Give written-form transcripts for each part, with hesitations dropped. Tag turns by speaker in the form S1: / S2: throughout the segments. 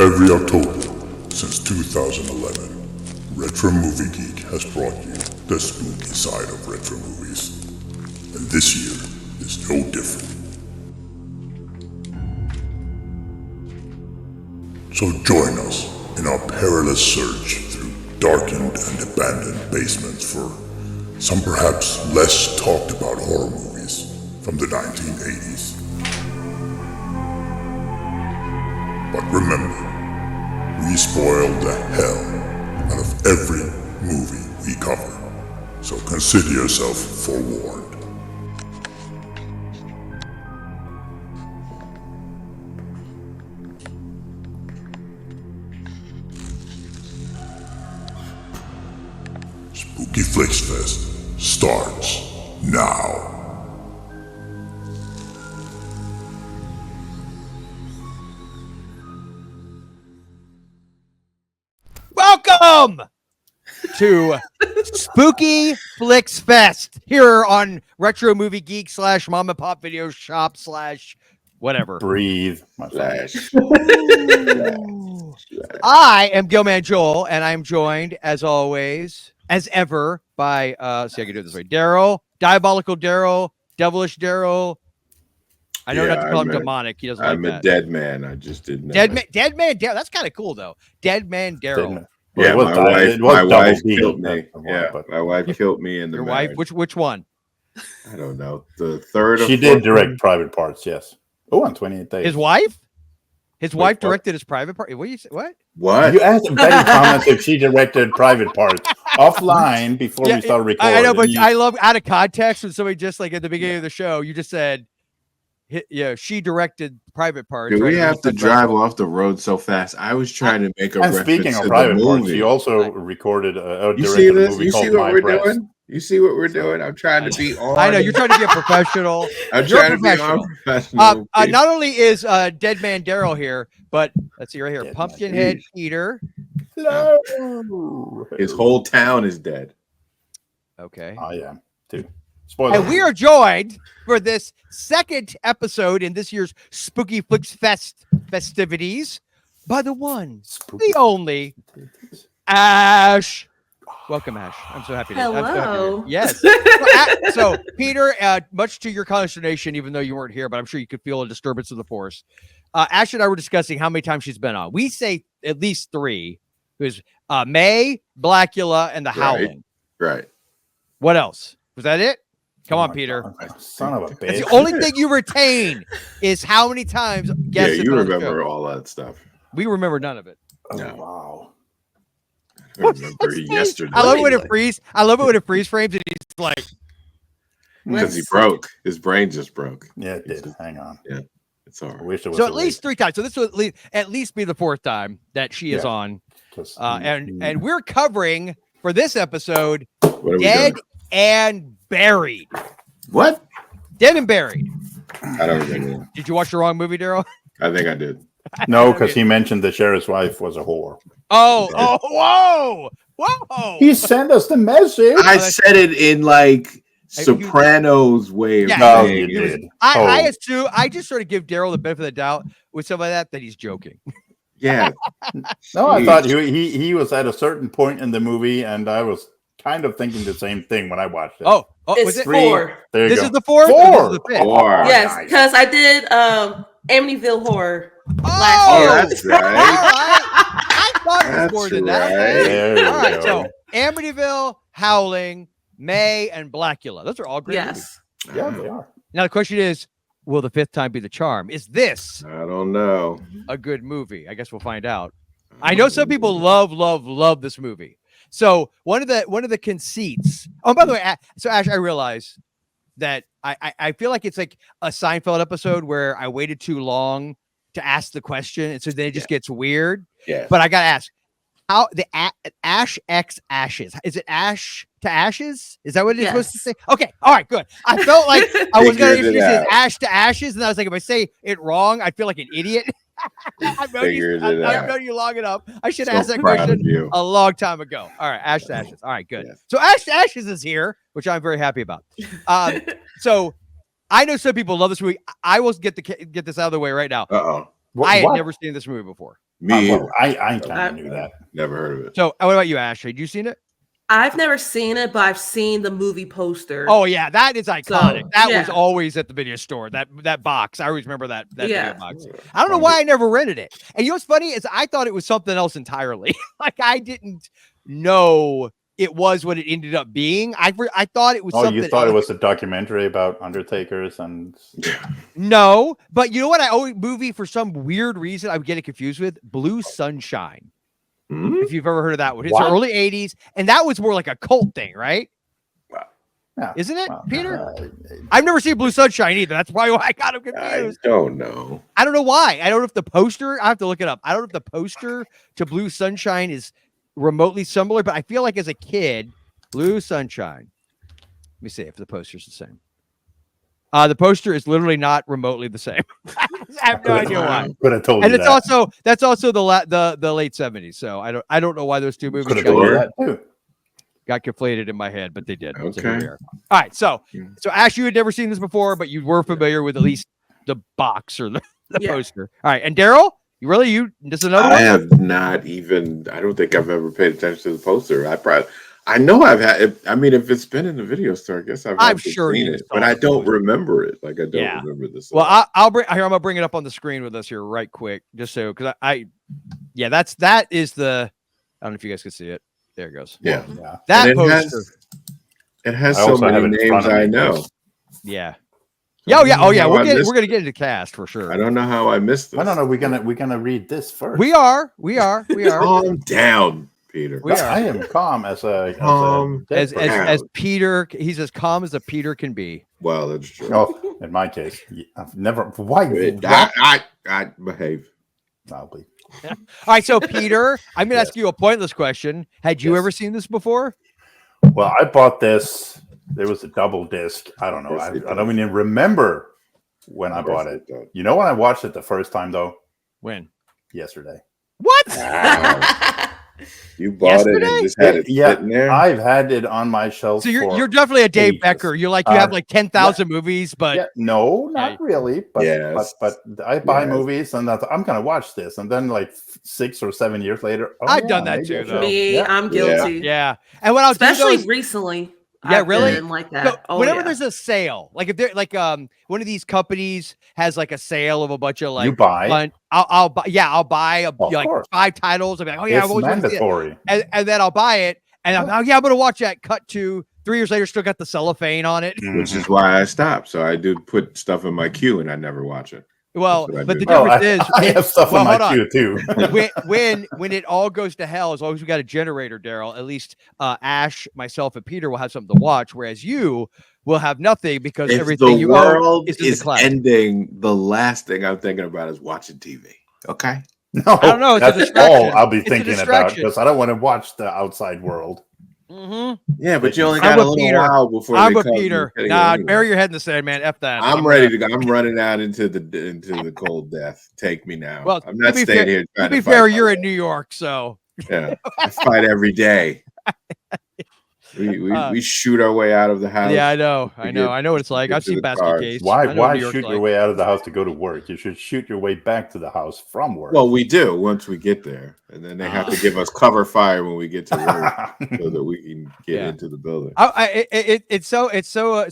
S1: Every October since 2011, Retro Movie Geek has brought you the spooky side of retro movies. And this year is no different. So join us in our perilous search through darkened and abandoned basements for some perhaps less talked about horror movies from the 1980s. But remember, we spoil the hell out of every movie we cover, so consider yourself forewarned. Spooky Flix Fest starts now.
S2: Welcome to Spooky Flix Fest here on Retro Movie Geek / Mom and Pop Video Shop / whatever.
S3: Breathe, my flash.
S2: I am Gilman Joel, and I am joined, as always, as ever, by see, I can do it this way: Daryl, Diabolical Daryl, Devilish Daryl. I know not to call him demonic. He doesn't like that.
S4: I'm a dead man. I just didn't know.
S2: Dead man Daryl. That's kind of cool, though. Dead man Daryl.
S4: Yeah, my wife killed me. Yeah, my wife killed me in the
S2: Your
S4: marriage.
S2: wife? Which one?
S4: I don't know. The third.
S3: She did direct Private Parts. Yes. Oh, on 28 days.
S2: His wife? His wife directed his Private Part. What do you say? What?
S4: What?
S3: You asked Betty Thomas if she directed Private Parts offline before we started recording.
S2: I know, but I love out of context when somebody just like at the beginning of the show, you just said, yeah, she directed Private Parts.
S4: Do we have to drive off the road so fast? I was trying to make a
S3: and
S4: reference
S3: speaking of
S4: to
S3: Private
S4: the
S3: Parts,
S4: movie.
S3: she also recorded
S4: You see this?
S3: movie
S4: You
S3: called
S4: see what
S3: My
S4: we're
S3: Press.
S4: doing? You see what we're doing? I'm trying to be on.
S2: I know you're trying to be a professional.
S4: I'm
S2: You're
S4: trying
S2: a
S4: to be on professional.
S2: not only is Dead Man Daryl here, but let's see right here,
S3: Dead
S2: Pumpkinhead Peter.
S3: Hello.
S4: His whole town is dead.
S2: Okay.
S3: I am too. Spoiler.
S2: And we are joined for this second episode in this year's Spooky Flix Fest festivities by the one, the only, Ash. Welcome, Ash. I'm so happy to
S5: Hello.
S2: Yes. So, Peter, much to your consternation, even though you weren't here, but I'm sure you could feel a disturbance of the force. Ash and I were discussing how many times she's been on. We say at least 3. It was May, Blackula, and The Howling.
S4: Right.
S2: What else? Was that it? Come on, Peter.
S3: God, son of a bitch.
S2: That's the only thing you retain is how many times guests.
S4: Yeah, you remember all that stuff.
S2: We remember none of it.
S3: Oh,
S4: No.
S3: wow.
S4: I remember yesterday.
S2: I love it when it freeze. I love it when it freeze frames and he's like,
S4: because he broke. His brain just broke.
S3: Yeah, it did. Hang on.
S4: Yeah, it's all
S3: I
S4: right.
S3: wish it was
S2: so at least 3 times. So this will at least be the 4th time that she is on. And we're covering for this episode
S4: What are we
S2: Dead
S4: doing?
S2: and Buried.
S4: What?
S2: Dead and Buried.
S4: I don't remember.
S2: Did you watch the wrong movie, Daryl?
S4: I think I did.
S3: No, because he mentioned the sheriff's wife was a whore.
S2: Whoa.
S3: He sent us the message.
S4: I said it in like Sopranos way of
S2: Yeah,
S3: No,
S4: saying
S3: you
S4: it.
S3: did.
S2: I assume I just sort of give Daryl the benefit of the doubt with something like that he's joking.
S4: Yeah.
S3: No, I thought he was at a certain point in the movie, and I was kind of thinking the same thing when I watched it.
S2: Oh,
S5: It's
S2: was it
S5: 4.
S3: There you
S2: This
S3: go.
S2: is the 4th?
S3: 4.
S2: Or this is the 5th?
S4: Or
S5: Yes, because I did Amityville Horror last
S4: Oh,
S5: year.
S4: that's right.
S2: All right. I thought it was
S4: That's
S2: more than
S4: right.
S2: that.
S3: There you
S2: All right,
S3: go.
S2: so Amityville, Howling, May, and Blackula. Those are all great movies.
S5: Yes.
S3: Yeah, they are.
S2: Now the question is, will the 5th time be the charm? Is this
S4: I don't know.
S2: a good movie? I guess we'll find out. I know some people love this movie. So one of the conceits. Oh, by the way, so Ash, I realize that I feel like it's like a Seinfeld episode where I waited too long to ask the question, and so then it just gets weird.
S4: Yeah.
S2: But I gotta ask, how the Ash X Ashes? Is it Ash to Ashes? Is that what it's supposed to say? Okay, all right, good. I felt like I was gonna introduce it as Ash to Ashes, and I was like, if I say it wrong, I feel like an idiot. I've known you long enough. I should ask that question a long time ago. All right, Ash to Ashes. All right, good. Yes. So Ash to Ashes is here, which I'm very happy about. So I know some people love this movie. I will get this out of the way right now. I had never seen this movie before.
S3: Me, I kind of knew that.
S4: Never heard of it.
S2: So, what about you, Ashley? Had you seen it?
S5: I've never seen it, but I've seen the movie poster.
S2: Oh yeah, that is iconic.
S5: So,
S2: that was always at the video store. That box, I always remember that video box. I don't know why I never rented it. And you know what's funny is I thought it was something else entirely. Like I didn't know it was what it ended up being. I thought it was.
S3: Oh, you thought it was a documentary about undertakers and.
S2: No, but you know what? I always movie for some weird reason I would get it confused with Blue Sunshine. If you've ever heard of that one, it's the early 80s, and that was more like a cult thing, right?
S3: Yeah.
S2: Isn't it, Peter? I've never seen Blue Sunshine either. That's why I got him confused.
S4: I don't know.
S2: I don't know why. I don't know if the poster, I have to look it up. I don't know if the poster to Blue Sunshine is remotely similar, but I feel like as a kid, Blue Sunshine. Let me see if the poster's the same. The poster is literally not remotely the same. I have no idea why.
S3: Could have told
S2: and
S3: you
S2: it's
S3: that.
S2: That's also the late 70s. So I don't know why those two movies got conflated in my head, but they did.
S4: Okay.
S2: So all right. So Ash, you had never seen this before, but you were familiar with at least the box or the poster. All right. And Daryl, you just another one?
S4: I have not even. I don't think I've ever paid attention to the poster. I know I've had it. I mean, if it's been in the video store, I guess I'm sure seen it, but I don't remember it. Like I don't remember this.
S2: Well, I'm gonna bring it up on the screen with us here right quick, just so because that is the. I don't know if you guys can see it. There it goes.
S4: Yeah.
S2: That poster.
S4: It has so many names I know.
S2: Yeah. Oh yeah. We're gonna get into cast for sure.
S4: I don't know how I missed this.
S3: I don't know. We're gonna read this first.
S2: We are.
S4: Calm down, Peter.
S3: I am calm as
S2: Peter. He's as calm as a Peter can be.
S4: Well, that's true.
S3: Oh, in my case, I've never. Why?
S4: I behave.
S3: I'll be.
S2: All right, so Peter, I'm going to ask you a pointless question. Had you ever seen this before?
S3: Well, I bought this. There was a double disc. I don't know. I don't even remember when I bought it. You know when I watched it the first time, though?
S2: When?
S3: Yesterday.
S2: What?
S4: Wow. You bought it and just had it sitting there?
S3: I've had it on my shelf. So
S2: you're definitely a Dave Becker. You're like you have like 10,000 movies, but
S3: no, not really. But I buy movies and I'm gonna watch this, and then like 6 or 7 years later,
S2: I've done that too. Though.
S5: Me, I'm guilty.
S2: Yeah, and when I was
S5: especially recently.
S2: Yeah, really?
S5: Like that.
S2: So whenever there's a sale, like if they're like one of these companies has like a sale of a bunch of like
S3: you buy.
S2: I'll buy. Yeah, I'll buy like 5 titles. I'll be like, oh yeah,
S3: it's mandatory.
S2: And then I'll buy it, and I'm gonna watch that. Cut to 3 years later, still got the cellophane on it,
S4: which is why I stopped. So I do put stuff in my queue, and I never watch it.
S2: Well, but the difference is
S3: I have stuff on my queue too.
S2: when it all goes to hell, as long as we got a generator, Daryl, at least Ash, myself, and Peter will have something to watch, whereas you will have nothing because everything you own is in the cloud.
S4: Ending. The last thing I'm thinking about is watching TV. Okay.
S3: No,
S2: I don't know. It's
S3: that's all I'll be thinking about because I don't want to watch the outside world.
S2: Mm-hmm.
S4: Yeah, but you only got a little while before
S2: I'm with Peter. Nah, bury your head in the sand, man. F that.
S4: I'm ready to go. I'm running out into the cold death. Take me now.
S2: Well,
S4: I'm not staying here.
S2: To be fair, you're in New York, so
S4: yeah, I fight every day. We shoot our way out of the house.
S2: Yeah, I know what it's like. I've seen basket case.
S3: Why shoot your way out of the house to go to work? You should shoot your way back to the house from work.
S4: Well, we do once we get there, and then they have to give us cover fire when we get to work so that we can get into the building.
S2: It's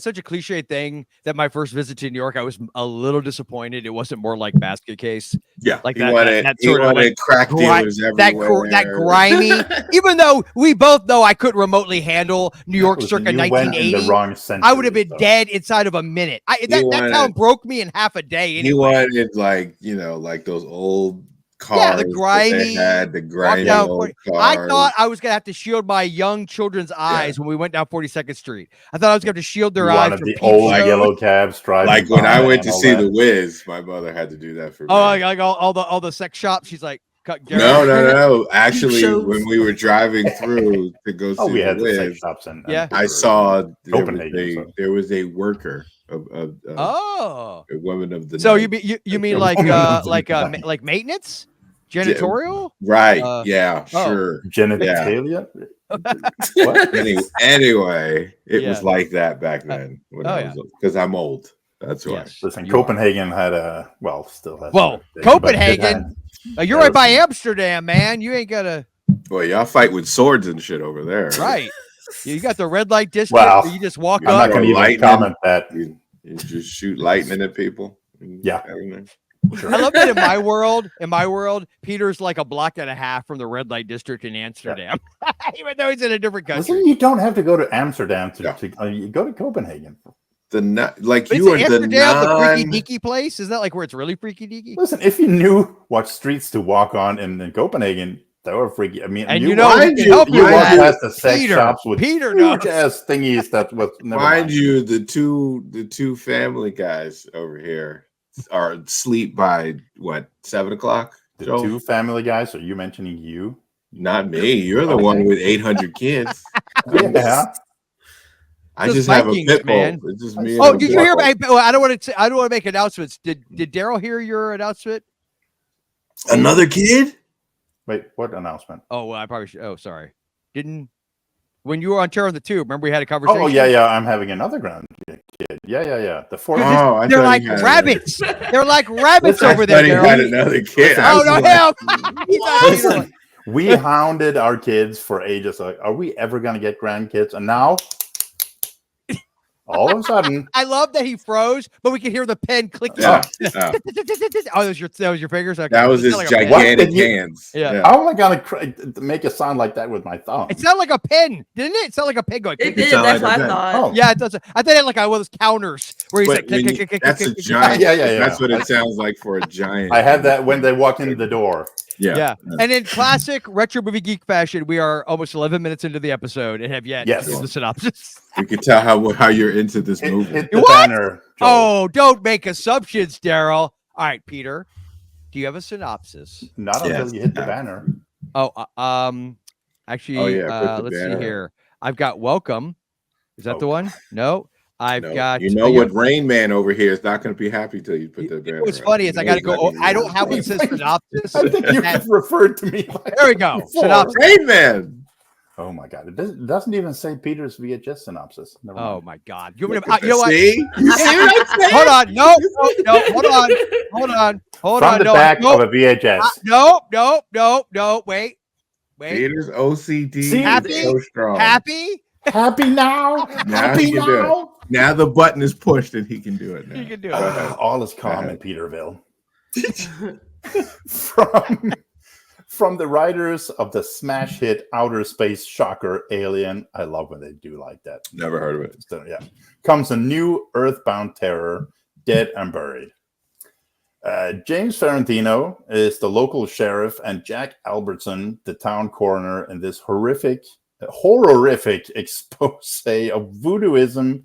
S2: such a cliche thing that my first visit to New York, I was a little disappointed. It wasn't more like basket case.
S4: Yeah,
S2: like
S4: that sort of like crack dealers everywhere.
S2: That grimy. Even though we both know I couldn't remotely handle New York circa 1980, I would have been dead inside of a minute. That town broke me in half a day. Anyway.
S4: He wanted like those old cars.
S2: Yeah, the grimy.
S4: The grimy old cars.
S2: I thought I was gonna have to shield my young children's eyes when we went down 42nd Street. I thought I was gonna have to shield their eyes from
S3: the old yellow cabs driving.
S4: Like when I went to see The Wiz, my mother had to do that for me.
S2: Oh, like all the sex shops. She's like.
S4: No. Actually, when we were driving through to go see
S3: we had
S4: the
S3: sex shops and
S4: I saw there was a worker of a woman of the.
S2: So
S4: night.
S2: you mean like maintenance, janitorial?
S4: Right? Sure.
S3: Genitalia.
S4: Anyway, it was like that back then when I was because I'm old. That's why.
S2: Yes,
S3: Listen, Copenhagen still has.
S2: Copenhagen. You're right by Amsterdam, man. You ain't gotta.
S4: Boy, y'all fight with swords and shit over there.
S2: Right. You got the red light district
S3: Well,
S2: where you just walk
S3: I'm
S2: up.
S3: not going to even comment that.
S4: You just shoot lightning at people.
S3: Yeah.
S4: Everything.
S2: I love that in my world, Peter's like a block and a half from the red light district in Amsterdam, even though he's in a different country.
S3: Listen, you don't have to go to Amsterdam you go to Copenhagen.
S2: The freaky deaky place. Is that like where it's really freaky deaky?
S3: Listen, if you knew what streets to walk on in Copenhagen, they were freaky. I mean,
S2: and
S3: you
S2: walk
S3: past the sex shops with
S2: huge
S3: ass thingies that was.
S4: Mind you, the two family guys over here are asleep by what 7 o'clock.
S3: The two family guys. Are you mentioning you?
S4: Not me. You're the one with 800 kids.
S3: Yeah.
S4: I just have a pit bull. It's just me.
S2: Oh, did you hear? I don't want to make announcements. Did Daryl hear your announcement?
S4: Another kid?
S3: Wait, what announcement?
S2: Oh, well, I probably should. Oh, sorry. When you were on Terror of the Tube, remember we had a conversation?
S3: Oh, yeah. I'm having another grand kid. Yeah. The fourth.
S4: Oh,
S2: they're like rabbits. They're like rabbits over there.
S4: Daryl had another kid.
S2: Oh, no, him.
S3: Listen, we hounded our kids for ages. Like, are we ever going to get grandkids? And now, all of a sudden,
S2: I love that he froze, but we could hear the pen clicking.
S4: Yeah.
S2: Oh, that was your fingers. Okay.
S4: That was his gigantic hands.
S2: Yeah.
S3: How am I going to make a sound like that with my thumb?
S2: It sounded like a pen, didn't it? It sounded like a pen going.
S5: It did. That's what I thought.
S3: Oh.
S2: Yeah, it does. I thought it had like one of those counters where he's
S4: that's a giant.
S3: Yeah.
S4: That's what it sounds like for a giant.
S3: I had that when they walk into the door.
S2: Yeah. And in classic Retro Movie Geek fashion, we are almost 11 minutes into the episode and have yet to the synopsis.
S4: You can tell how you're into this movie.
S3: Hit the banner, Joel.
S2: Oh, don't make assumptions, Daryl. All right, Peter, do you have a synopsis?
S3: Not until you hit the banner.
S2: Oh, actually, let's see here. I've got Welcome. Is that the one? No. I've got.
S4: You know what? Rain Man over here is not going to be happy till you put that banner.
S2: What's funny is I got to go. I don't have what says synopsis.
S3: I think you referred to me.
S2: There we go. Synopsis.
S4: Rain Man.
S3: Oh my God! It doesn't even say Peter's VHS synopsis.
S2: Oh my God! You know what?
S4: See
S2: Hold on. No. Hold on.
S3: From the back of a VHS.
S2: No. Wait.
S4: Peter's OCD.
S2: Happy?
S4: So strong.
S2: Happy
S3: now.
S4: Happy now. Now the button is pushed and he can do it now.
S2: He can do it.
S3: All is calm in Peterville. From the writers of the smash hit outer space shocker Alien, I love when they do like that.
S4: Never heard of it.
S3: So, yeah, comes a new earthbound terror, Dead and Buried. James Farentino is the local sheriff, and Jack Albertson, the town coroner, in this horrific expose of voodooism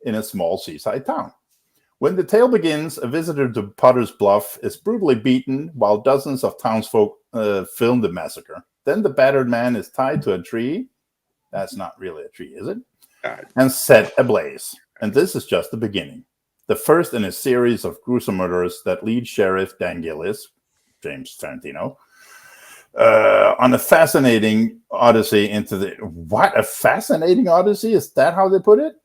S3: in a small seaside town. When the tale begins, a visitor to Potters Bluff is brutally beaten while dozens of townsfolk film the massacre. Then the battered man is tied to a tree. That's not really a tree, is it? And set ablaze. And this is just the beginning. The first in a series of gruesome murders that lead Sheriff Dan Gillis, James Farentino, on a fascinating odyssey into the... What? A fascinating odyssey? Is that how they put it?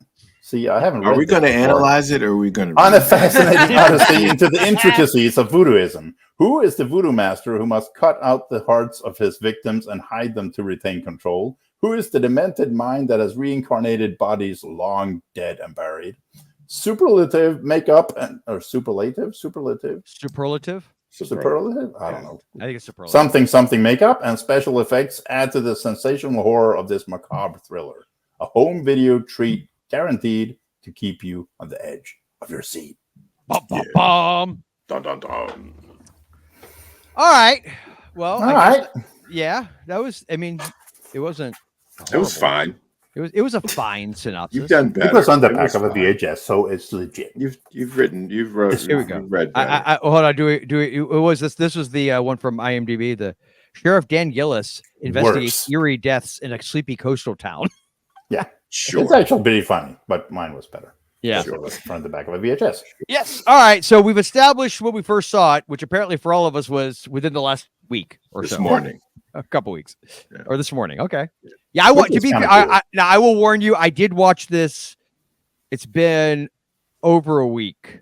S3: See, I haven't read.
S4: Are we going to analyze it, or are we going to...
S3: On a fascinating odyssey into the intricacies of voodooism. Who is the voodoo master who must cut out the hearts of his victims and hide them to retain control? Who is the demented mind that has reincarnated bodies long dead and buried? Superlative makeup or superlative? Superlative? I don't know.
S2: I think it's superlative.
S3: Something makeup and special effects add to the sensational horror of this macabre thriller. A home video treat guaranteed to keep you on the edge of your seat.
S2: Bum.
S4: Dun, dun, dun.
S2: All right. Well,
S3: all right.
S2: Yeah, that was. I mean, it wasn't.
S4: It was fine.
S2: It was a fine synopsis.
S4: You've done better.
S3: It was on the back of a VHS, so it's legit.
S4: You've wrote.
S2: Here we go.
S4: Read
S2: hold on. Do it was this? This was the one from IMDb. The Sheriff Dan Gillis investigates eerie deaths in a sleepy coastal town.
S3: Yeah,
S4: sure.
S3: It's actually pretty funny, but mine was better.
S2: Yeah,
S3: sure. It was from the back of a VHS.
S2: Yes. All right. So we've established when we first saw it, which apparently for all of us was within the last week or
S4: this morning.
S2: A couple weeks, or this morning. Okay. Yeah, I want to be. Now I will warn you. I did watch this. It's been over a week.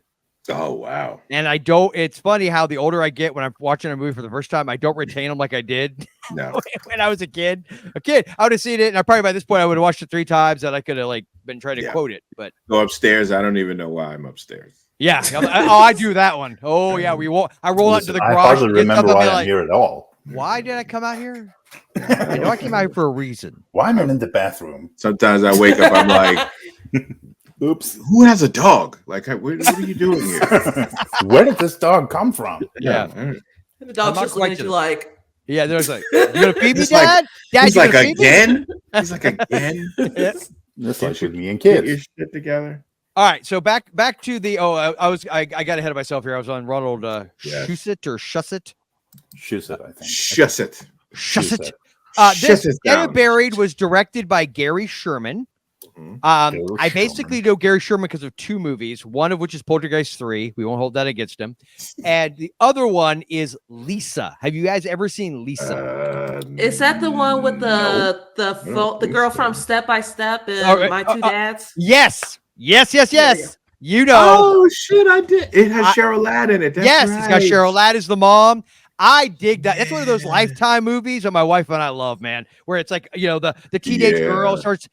S4: Oh, wow.
S2: And I don't, it's funny how the older I get when I'm watching a movie for the first time, I don't retain them like I did when I was a kid. I would have seen it, and I probably by this point I would have watched it 3 times, and I could have like been trying to quote it. But
S4: go upstairs. I don't even know why I'm upstairs.
S2: Yeah. I do that one. Oh, yeah. I roll out into the garage.
S3: I hardly remember why I'm here at all.
S2: Why did I come out here? I know I came out here for a reason.
S3: Why am I in the bathroom?
S4: Sometimes I wake up, I'm like, oops, who has a dog? Like, what are you doing here?
S3: Where did this dog come from?
S2: Yeah.
S5: The dog's just looking at you like.
S2: Yeah, there's like, you gonna feed me, Dad? Dad,
S4: he's like, again? He's like, again?
S3: Just like with me and kids.
S4: Get your shit together.
S2: All right, so back to the I got ahead of myself here. I was on Ronald Shusett or Shusett.
S3: Shusett, I think.
S2: Shusett. This Dead and Buried was directed by Gary Sherman. I basically know Gary Sherman because of 2 movies, one of which is Poltergeist 3. We won't hold that against him. And the other one is Lisa. Have you guys ever seen Lisa?
S5: Is that the one with the girl from Step by Step and My Two Dads?
S2: Yes. You know.
S4: Oh shit, I did. It has Cheryl Ladd in it. That's right.
S2: It's got Cheryl Ladd as the mom. I dig that. That's one of those Lifetime movies that my wife and I love, man. Where it's like, the teenage girl starts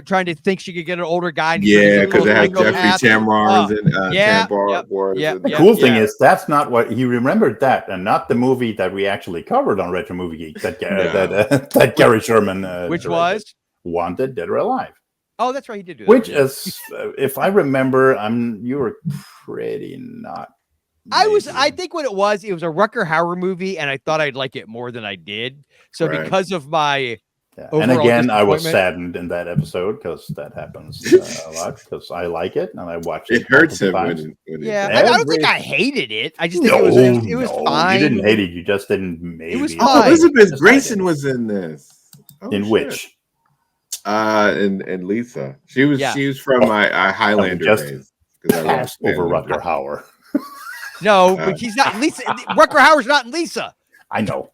S2: trying to think she could get an older guy.
S4: Because it has Jeffrey Tambor and
S3: The cool thing is that's not what he remembered that, and not the movie that we actually covered on Retro Movie Geek. That Gary Sherman,
S2: which was
S3: Wanted, Dead or Alive.
S2: Oh, that's right. He did do that.
S3: Which is, if I remember, you were pretty not.
S2: I think what it was a Rutger Hauer movie, and I thought I'd like it more than I did. So because of my
S3: and again, I was saddened in that episode because that happens a lot. Because I like it and I watched it.
S4: It hurts him
S2: when I don't think I hated it. I just think it was fine.
S3: You didn't hate it. You just didn't. Maybe
S2: it was fine.
S4: Elizabeth Grayson was in this.
S3: Which?
S4: And Lisa. She was from my Highlander days.
S3: Passed over Rutger Hauer.
S2: No, but he's not Lisa. Rutger Hauer's not in Lisa.
S3: I know.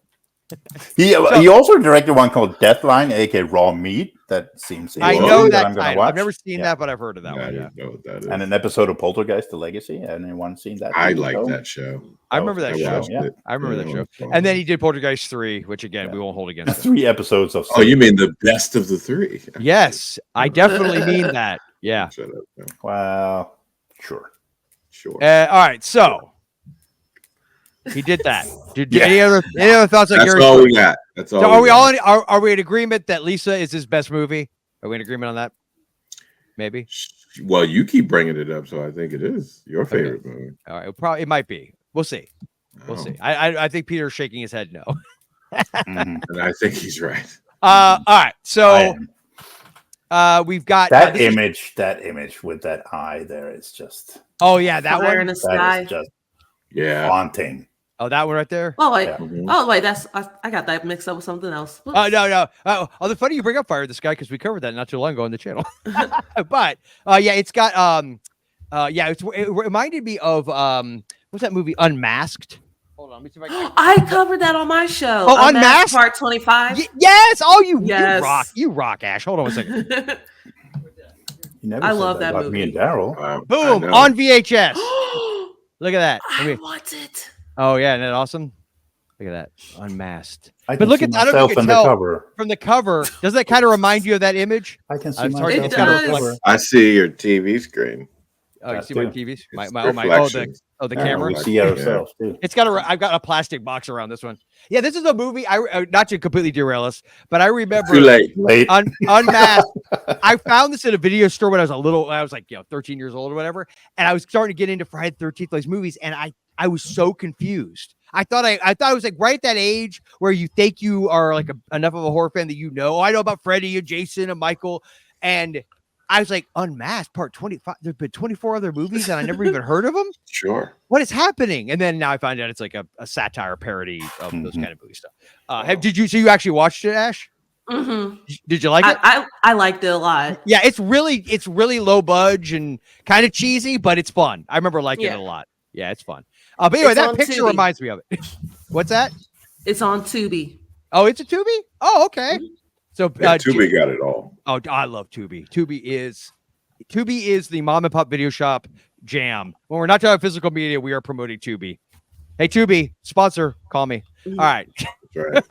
S3: He also directed one called Deathline, aka Raw Meat. That seems.
S2: I know that title. I've never seen that, but I've heard of that one.
S4: I don't know what that is.
S3: And an episode of Poltergeist: The Legacy. Anyone seen that?
S4: I like that show.
S2: I remember that show. Yeah. I remember that show. And then he did Poltergeist 3, which again we won't hold against.
S3: 3 episodes of.
S4: Oh, you mean the best of the 3?
S2: Yes, I definitely mean that. Yeah.
S3: Shut up. Well, sure.
S2: All right, so. He did that. Any other thoughts on Gary?
S4: That's all we got. That's all.
S2: So are we in agreement that Lisa is his best movie? Are we in agreement on that? Maybe.
S4: Well, you keep bringing it up, so I think it is your favorite movie.
S2: All right, it might be. We'll see. We'll see. I think Peter's shaking his head no.
S4: And I think he's right.
S2: All right, so we've got
S3: that image. That image with that eye there is just.
S2: Oh yeah, that one
S5: in the sky.
S3: Just
S4: haunting.
S2: Oh, that one right there.
S5: Oh wait, I got that mixed up with something else. Whoops.
S2: Oh no. The funny you bring up Fire in the Sky because we covered that not too long ago on the channel. But it's got it reminded me of what's that movie Unmasked? Hold on, let me see if
S5: I covered that on my show.
S2: Oh, Unmasked
S5: Part 25.
S2: Yes. Oh, you rock, Ash. Hold on 1 second.
S3: I
S5: love that movie.
S3: Me and Daryl.
S2: Boom on VHS. Look at that.
S5: I want it.
S2: Oh yeah, isn't that awesome? Look at that. Unmasked.
S3: But look at that. I don't know if you can tell
S2: from the cover. Does that kind of remind you of that image?
S3: I can see
S5: it does.
S4: I see your TV screen.
S2: Oh, you see my TV? The
S3: yeah,
S2: camera.
S3: We see ourselves too.
S2: It's got I've got a plastic box around this one. Yeah, this is a movie. Not to completely derail us, but I remember
S4: too late.
S2: Unmasked. I found this at a video store when I was like 13 years old or whatever, and I was starting to get into Friday the 13th these movies, and I was so confused. I thought I was like right at that age where you think you are like enough of a horror fan that I know about Freddy and Jason and Michael, and I was like, Unmasked Part 25. There's been 24 other movies and I never even heard of them.
S4: Sure.
S2: What is happening? And then now I find out it's like a satire parody of those kind of movie stuff. So you actually watched it, Ash?
S5: Mm-hmm.
S2: Did you like it?
S5: I liked it a lot.
S2: Yeah, it's really low budge and kind of cheesy, but it's fun. I remember liking it a lot. Yeah, it's fun. But anyway, that picture Tubi. Reminds me of it. What's that?
S5: It's on Tubi.
S2: Oh, it's a Tubi? Oh, okay. So
S4: Tubi got it all.
S2: Oh, I love Tubi. Tubi is Tubi is the mom and pop video shop jam. When we're not talking physical media, we are promoting Tubi. Hey, Tubi, sponsor, call me. All right.
S4: That's right.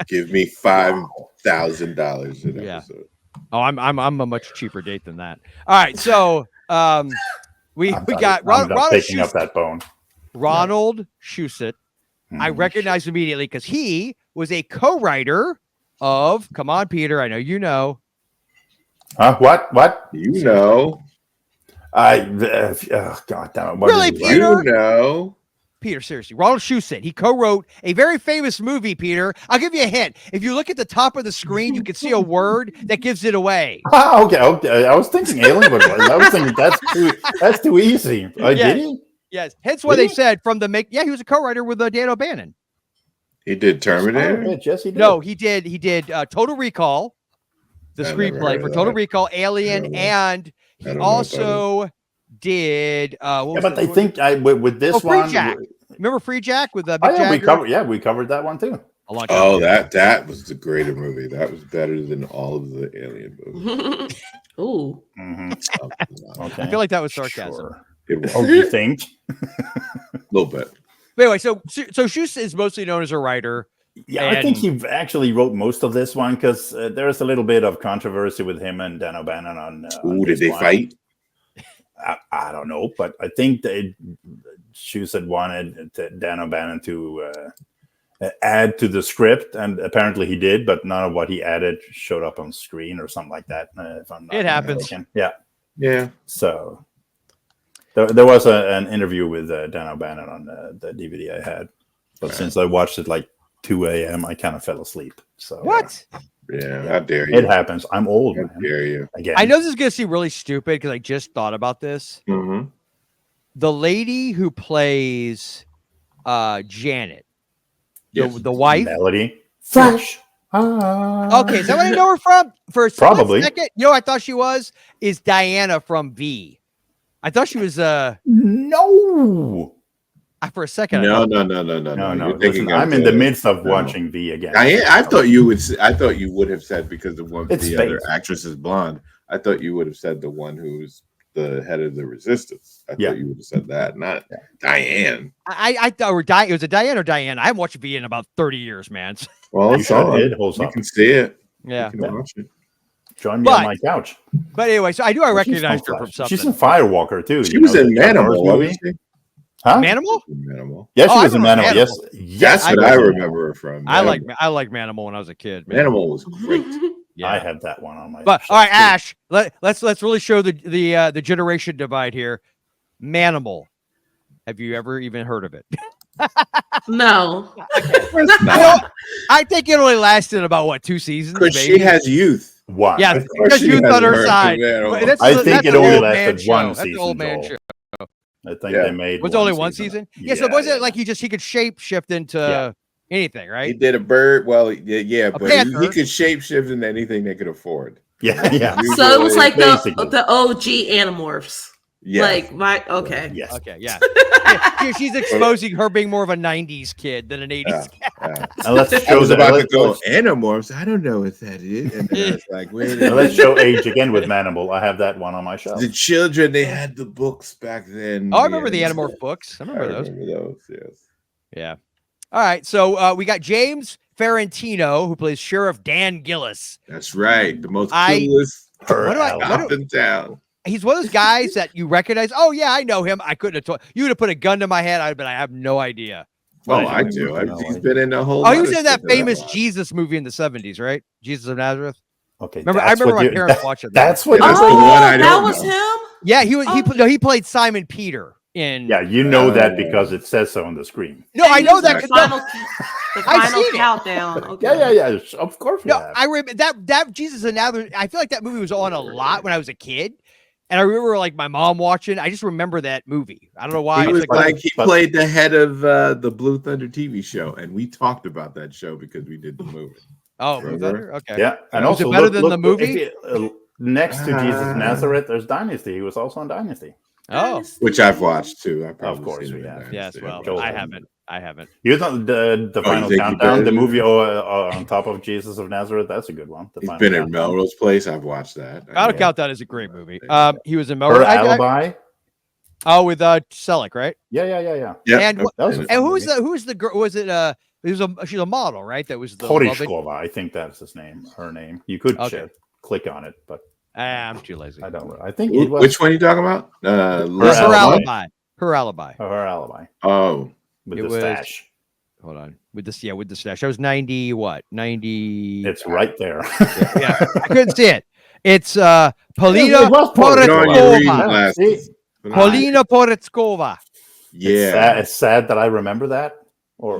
S4: Give me $5,000 an episode.
S2: Oh, I'm a much cheaper date than that. All right, so we got Ronald
S3: picking up that bone.
S2: Ronald Shusett. I recognized immediately because he was a co-writer of. Come on, Peter. I know you know.
S3: What?
S4: You know.
S3: God damn it!
S2: Really, Peter?
S4: You know.
S2: Peter, seriously, Ronald Shusett. He co-wrote a very famous movie, Peter. I'll give you a hint. If you look at the top of the screen, you can see a word that gives it away.
S3: Okay. I was thinking alien, but I was thinking that's too easy. Did he?
S2: Yes. Hence why they said from the make. Yeah, he was a co-writer with Dan O'Bannon.
S4: He did Terminator.
S3: Yes, he did.
S2: No, he did Total Recall, the screenplay for Total Recall, Alien, and he also did.
S3: But I think with this
S2: Free
S3: one,
S2: Jack. Remember Free Jack with Mick
S3: Jagger? We covered that one too.
S4: That was the greater movie. That was better than all of the Alien movies.
S5: Ooh.
S3: Okay.
S2: I feel like that was sarcasm.
S3: Sure. You think?
S4: A little bit.
S2: But anyway, so Shusett is mostly known as a writer.
S3: Yeah, I think he actually wrote most of this one because there's a little bit of controversy with him and Dan O'Bannon on.
S4: Did they fight?
S3: I don't know, but I think Shusett wanted Dan O'Bannon to add to the script, and apparently he did, but none of what he added showed up on screen or something like that. If I'm not
S2: happens.
S3: Yeah. So there was an interview with Dan O'Bannon on the DVD I had, but since I watched it like 2 a.m., I kind of fell asleep. So
S2: what?
S4: Yeah, how dare you?
S3: It happens. I'm old, man.
S4: How dare you?
S3: Again,
S2: I know this is going to seem really stupid because I just thought about this.
S4: Mm-hmm.
S2: The lady who plays Janet, the wife,
S3: Melody Fresh.
S2: Okay, is that what I know her from? For a
S3: Probably.
S2: second, I thought she is Diana from V. I thought she was
S3: No.
S2: For a second.
S4: No.
S3: Listen, I'm in the midst of watching V again.
S4: I thought you would have said because the other actress is blonde. I thought you would have said the one who's the head of the resistance. I thought you would have said that, not Diane.
S2: I thought it was a Diane or Diane. I haven't watched V in about 30 years, man.
S4: Well, it's on. You can see it.
S2: Yeah.
S4: You can watch it.
S3: Join me on my couch.
S2: But anyway, so I recognize her from something.
S3: She's in Firewalker too.
S4: She was in Manimal, wasn't she?
S3: Huh?
S2: Manimal?
S3: Yeah, she was in Manimal. Yes,
S4: that's what I remember her from.
S2: I like Manimal when I was a kid.
S4: Manimal was great.
S3: Yeah. I had that one on my.
S2: But all right, Ash, let's really show the generation divide here. Manimal. Have you ever even heard of it?
S5: No.
S2: I think it only lasted about 2 seasons.
S4: Because she has youth.
S3: One.
S2: Yeah, because youth on her side.
S3: I think it only lasted one season.
S2: That's an old man show.
S3: I think they made.
S2: Was it only one season? Yeah. So was it like he could shape shift into anything, right?
S4: He did a bird. Well, but he could shape shift into anything they could afford.
S3: Yeah.
S5: So it was like the OG Animorphs.
S4: Yeah.
S3: Yes.
S2: Okay. Yeah. She's exposing her being more of a '90s kid than an '80s kid.
S3: And let's show
S4: Animorphs. I don't know what that is. And it's like,
S3: let's show age again with Manimal. I have that one on my shelf.
S4: The children, they had the books back then.
S2: Oh, I remember the Animorph books. I remember those.
S4: Yes.
S2: Yeah. All right. So we got James Farentino, who plays Sheriff Dan Gillis.
S4: That's right. The most coolest cop in town.
S2: He's one of those guys that you recognize. Oh, yeah, I know him. I couldn't have told you would have put a gun to my head. I have no idea.
S4: Oh, I do. He's been in the whole.
S2: Oh, he was in that famous Jesus movie in the 70s, right? Jesus of Nazareth.
S3: Okay.
S2: I remember my parents watching that.
S3: That's what.
S4: That's the one I don't
S5: that was him.
S2: Yeah, he played Simon Peter in.
S3: Yeah, you know that because it says so on the screen.
S2: No, I know that.
S5: The final countdown. Okay.
S3: Yeah. Of course.
S2: I remember that Jesus of Nazareth. I feel like that movie was on a lot when I was a kid. And I remember my mom watching. I just remember that movie. I don't know why.
S4: He was he played the head of the Blue Thunder TV show, and we talked about that show because we did the movie.
S2: Oh, Blue Thunder. Okay.
S3: Yeah, and
S2: was
S3: also
S2: it better than the movie?
S3: Next to Jesus of Nazareth, there's Dynasty. He was also on Dynasty.
S2: Oh,
S4: which I've watched too.
S3: Of course we have.
S2: Yes. Well, I haven't. I haven't.
S3: You know the Final Countdown, the movie on top of Jesus of Nazareth. That's a good one.
S4: He's been in Melrose Place. I've watched that.
S2: Final Countdown is a great movie. He was in Melrose.
S3: Her Alibi.
S2: With Selleck, right?
S3: Yeah.
S2: And who's the girl? Was it she's a model, right? That was the
S3: Horrorific. I think that's her name. You could click on it, but
S2: I'm too lazy.
S3: I don't know. I think
S4: which one are you talking about?
S2: Her Alibi. Her Alibi.
S3: Oh, with the stash.
S2: Hold on. With the stash. I was 90. What? 90.
S3: It's right there.
S2: Yeah. I couldn't see it. It's Polina Poretskova. Polina Poretskova.
S4: Yeah.
S3: It's sad that I remember that. Or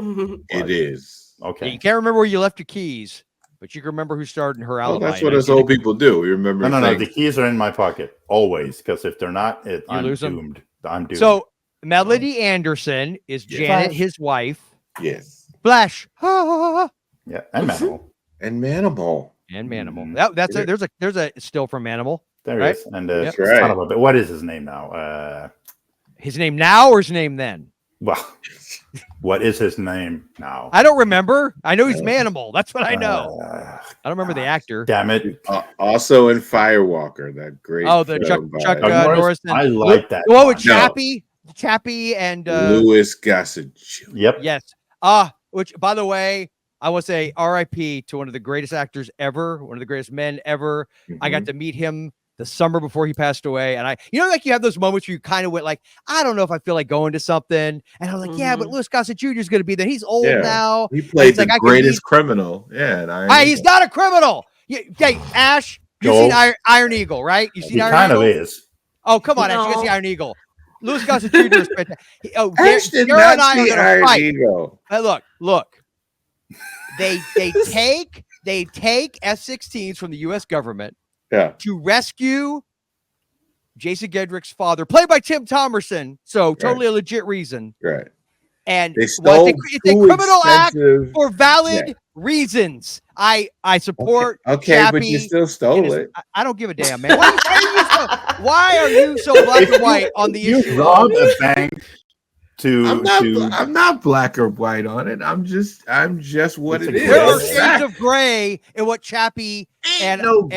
S4: it is.
S3: Okay.
S2: Yeah, you can't remember where you left your keys, but you can remember who starred in Her Alibi.
S4: Well, that's what us old people do. We remember.
S3: No. The keys are in my pocket always, because if they're not, I'm doomed. I'm doomed.
S2: So Melody Anderson is Janet, his wife.
S4: Yes.
S2: Flash.
S3: Yeah, and Manimal.
S4: And
S2: Manimal. There's a still from Manimal.
S3: There
S2: right?
S3: is. And right. What is his name now?
S2: His name now or his name then?
S3: Well, what is his name now?
S2: I don't remember. I know he's Manimal. That's what I know. I don't remember the actor.
S3: Damn it.
S4: Also in Firewalker, that great.
S2: Oh, the Chuck Norris.
S3: I like that.
S2: What with Chappie and
S4: Louis Gossett.
S3: Yep.
S2: Yes. Which, by the way, I will say R.I.P. to one of the greatest actors ever, one of the greatest men ever. Mm-hmm. I got to meet him the summer before he passed away. And like you have those moments where you kind of went like, I don't know if I feel like going to something. And I was like, yeah, but Louis Gossett Jr. is going to be there. He's old now.
S4: He played the greatest criminal. Yeah.
S2: He's not a criminal. Okay, Ash, you've seen Iron Eagle, right? You've seen Iron Eagle?
S3: He kind of is.
S2: Oh, come on, Ash. You got to see Iron Eagle. Louis Gossett Jr. is fantastic.
S4: Ash did not see Iron Eagle.
S2: Look. They take F-16s from the U.S. government to rescue Jason Gedrick's father, played by Tim Thomerson. So totally a legit reason.
S4: Right.
S2: And it's a criminal act for valid reasons. I support.
S4: Okay,
S2: Chappie
S4: but you still stole it.
S2: I don't give a damn, man. Why are you so black and white on the issue?
S3: You robbed a bank.
S4: I'm not black or white on it. I'm just what it is.
S2: There are shades of gray in what Chappie and Doug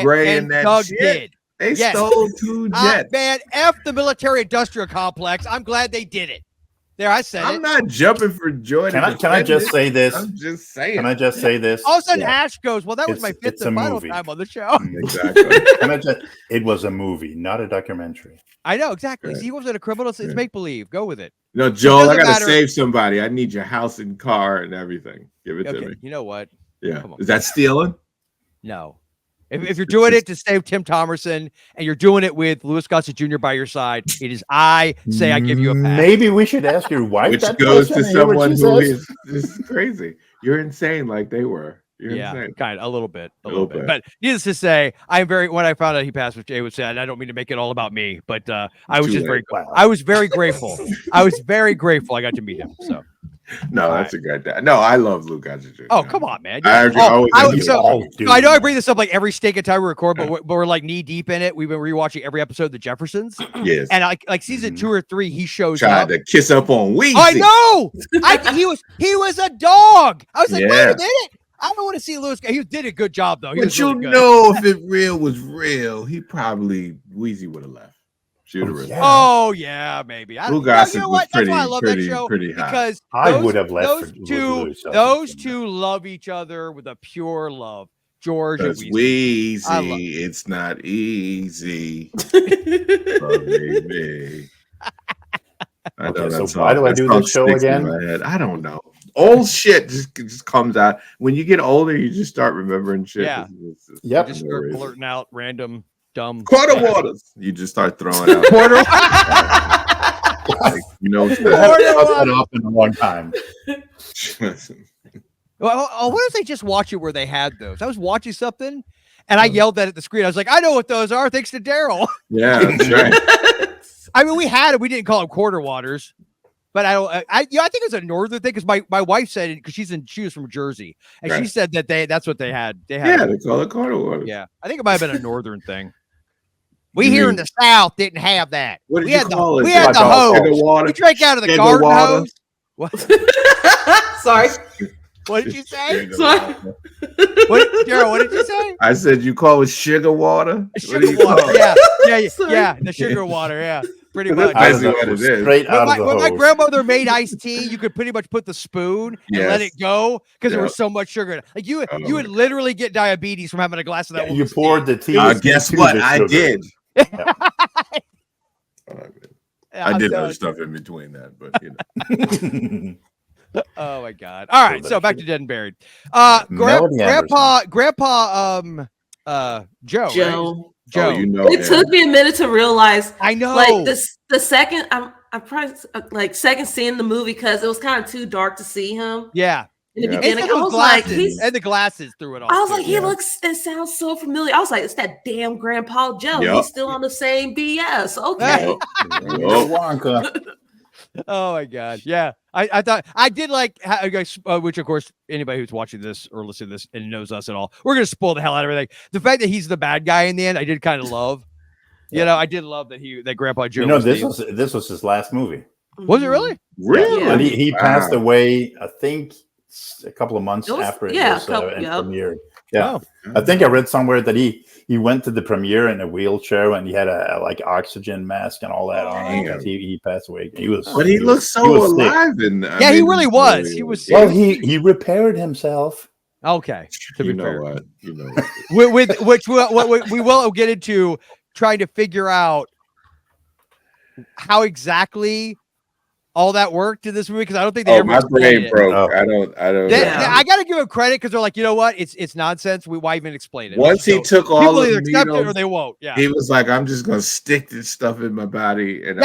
S2: did.
S4: They stole 2 jets.
S2: Man, F the military-industrial complex. I'm glad they did it. There, I said
S4: I'm not jumping for joy.
S3: Can I just say this?
S4: I'm just saying.
S3: Can I just say this?
S2: All of a sudden, Ash goes, well, that was my 5th and final time on the show.
S4: Exactly.
S3: It was a movie, not a documentary.
S2: I know, exactly. Right. He wasn't a criminal. It's make-believe. Go with it.
S4: No, Joel, I got to save somebody. I need your house and car and everything. Give it to me.
S2: You know what?
S4: Yeah. Is that stealing?
S2: No. If you're doing it to save Tim Thomerson and you're doing it with Louis Gossett Jr. by your side, it is I give you a pass.
S3: Maybe we should ask your wife.
S4: Which goes to someone who is this is crazy. You're insane like they were. You're insane.
S2: Kind of a little bit. But needless to say, when I found out he passed, which Jay would say, and I don't mean to make it all about me, but I was I was very grateful. I was very grateful I got to meet him. So
S4: no, that's a good day. No, I love Lou Gossett Jr.
S2: Oh, come on, man.
S4: I know
S2: I bring this up like every stinking time we record, but we're like knee deep in it. We've been rewatching every episode of The Jeffersons.
S4: Yes.
S2: And like season 2 or 3, he shows
S4: up. Tried to kiss up on Weezy.
S2: I know. He was a dog. I was like, wait a minute. I don't want to see Louis. He did a good job though.
S4: But you know, if it was real, Weezy would have left.
S2: Oh yeah, maybe.
S4: Lou Gossett was
S2: That's why I love that show,
S4: pretty high.
S2: Because
S3: I would have left.
S2: Those two love each other with a pure love. George and
S4: Weezy. It's not easy.
S3: So why do I do this show again?
S4: I don't know. Old shit just comes out. When you get older, you just start remembering shit.
S2: Yeah.
S3: Yep.
S2: You just start blurting out random dumb
S4: quarter waters. You just start throwing out
S2: quarter.
S3: That up in one time.
S2: Well, what if they just watch it where they had those? I was watching something and I yelled that at the screen. I was like, I know what those are, thanks to Daryl.
S4: Yeah, that's right.
S2: I mean, we had it. We didn't call them quarter waters, but I think it's a northern thing because my wife said it because she was from Jersey and she said that that's what they had. They
S4: call it quarter waters.
S2: Yeah, I think it might have been a northern thing. We here in the South didn't have that.
S4: What did you call it?
S2: We had the hose. We drank out of the garden hose. What?
S5: Sorry.
S2: What did you say?
S5: Sorry.
S2: Gerald, what did you say?
S4: I said you call it sugar water.
S2: Sugar water. Yeah. The sugar water. Yeah, pretty much.
S4: That's what it is.
S3: Straight out of the
S2: when
S3: hose.
S2: my grandmother made iced tea, you could pretty much put the spoon and let it go because there was so much sugar in it. Like you would literally get diabetes from having a glass of that.
S3: You poured the tea.
S4: Guess what? I did. I did other stuff in between that, but you know.
S2: Oh my God! All right, so back to Dead and Buried. Grandpa, Joe.
S4: Joe, you know,
S5: it took me a minute to realize.
S2: I know.
S5: Like the second, I'm probably like second seeing the movie because it was kind of too dark to see him.
S2: Yeah.
S5: In the beginning, I was like,
S2: and the glasses through it all.
S5: I was like, he looks and sounds so familiar. I was like, it's that damn Grandpa Joe. Yep. He's still on the same BS. Okay.
S3: Wonka.
S2: Oh my God. Yeah. I thought I did like, which of course, anybody who's watching this or listening to this and knows us at all, we're going to spoil the hell out of everything. The fact that he's the bad guy in the end, I did kind of love. You know, I did love that Grandpa Joe.
S3: You know, this was his last movie.
S2: Was it really?
S4: Really?
S3: And he passed away, I think, a couple of months after it was premiered. Yeah. I think I read somewhere that he went to the premiere in a wheelchair and he had a like oxygen mask and all that on. He passed away. He
S4: looked so alive in that.
S2: Yeah, he really was. He was.
S3: Well, he repaired himself.
S2: Okay. To be fair.
S4: What? You know what?
S2: with which we will get into trying to figure out how exactly all that worked in this movie because I don't think they ever.
S4: My brain broke. Oh. I don't.
S2: I got to give him credit because they're like, you know what? It's nonsense. Why even explain it?
S4: Once he took all
S2: people
S4: of
S2: either accept it or they won't. Yeah.
S4: He was like, I'm just gonna stick this stuff in my body. And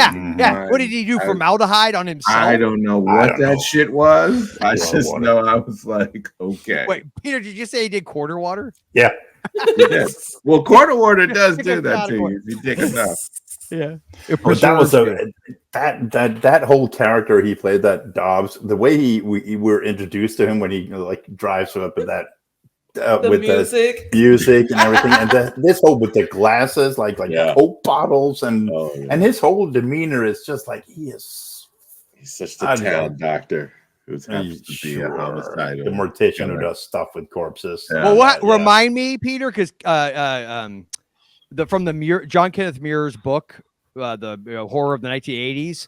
S2: What did he do? Formaldehyde on himself?
S4: I don't know what that shit was. I just know I was like, okay.
S2: Wait, Peter, did you say he did quarter water?
S3: Yeah.
S4: He did. Well, quarter water does do that to you if you dig enough.
S2: Yeah,
S3: but that was that whole character he played, that Dobbs. The way we were introduced to him when he like drives up with that with the music and everything, and this whole with the glasses, like Coke bottles, and his whole demeanor is just like he's
S4: such a town doctor who's happens to be a homicidal,
S3: the mortician who does stuff with corpses.
S2: Yeah. Well, remind me, Peter, because from the John Kenneth Muir's book, the horror of the 1980s,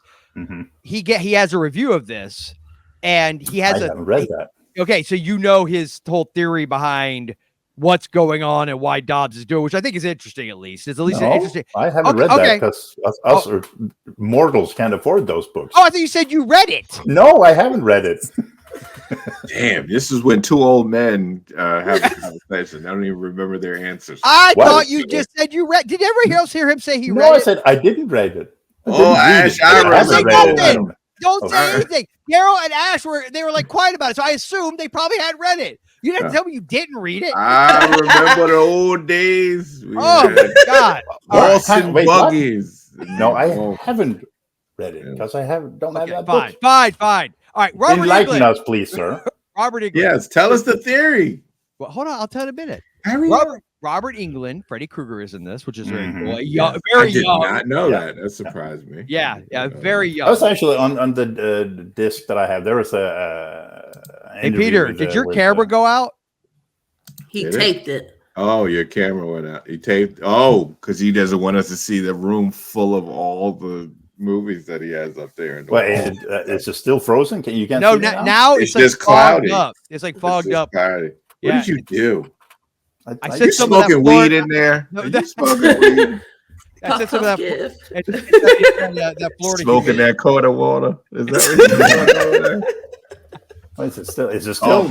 S2: he has a review of this, and he has
S3: haven't read that.
S2: Okay, so you know his whole theory behind what's going on and why Dobbs is doing, which I think is interesting. At least interesting.
S3: I haven't read that because us mortals can't afford those books.
S2: Oh, I thought you said you read it.
S3: No, I haven't read it.
S4: Damn, this is when two old men have a conversation. I don't even remember their answers.
S2: I thought you just said you read. Did everybody else hear him say he read it?
S3: No, I said I didn't read it.
S4: I remember.
S2: Don't say anything. Daryl and Ash were like quiet about it, so I assumed they probably had read it. You didn't tell me you didn't read it.
S4: I remember the old days.
S2: Oh my God!
S4: Boston buggies.
S3: No, I haven't read it because I don't have that book.
S2: Fine. All right, Robert
S3: Enlighten
S2: Englund.
S3: us, please, sir.
S2: Robert Englund.
S4: Yes, tell us the theory.
S2: Well, hold on, I'll tell you in a minute. Robert Englund, Freddy Krueger is in this, which is very cool. Very young.
S4: I did not know that. That surprised me.
S2: Yeah, very young.
S3: I was actually on the disc that I have. There was
S2: Hey, Peter, did your camera go out?
S5: He taped it.
S4: Oh, your camera went out. He taped. Oh, because he doesn't want us to see the room full of all the movies that he has up there.
S3: Wait, is it still frozen? You can't.
S2: No,
S3: see it
S2: now it's like
S4: just cloudy.
S2: Up. It's like fogged up.
S4: Cloudy. What did you do?
S2: I said some
S4: smoking weed in there.
S2: No,
S4: you smoking weed?
S2: I said some of that Florida.
S4: Smoking that quarter water. Is that what
S3: Is it still? Is it
S5: still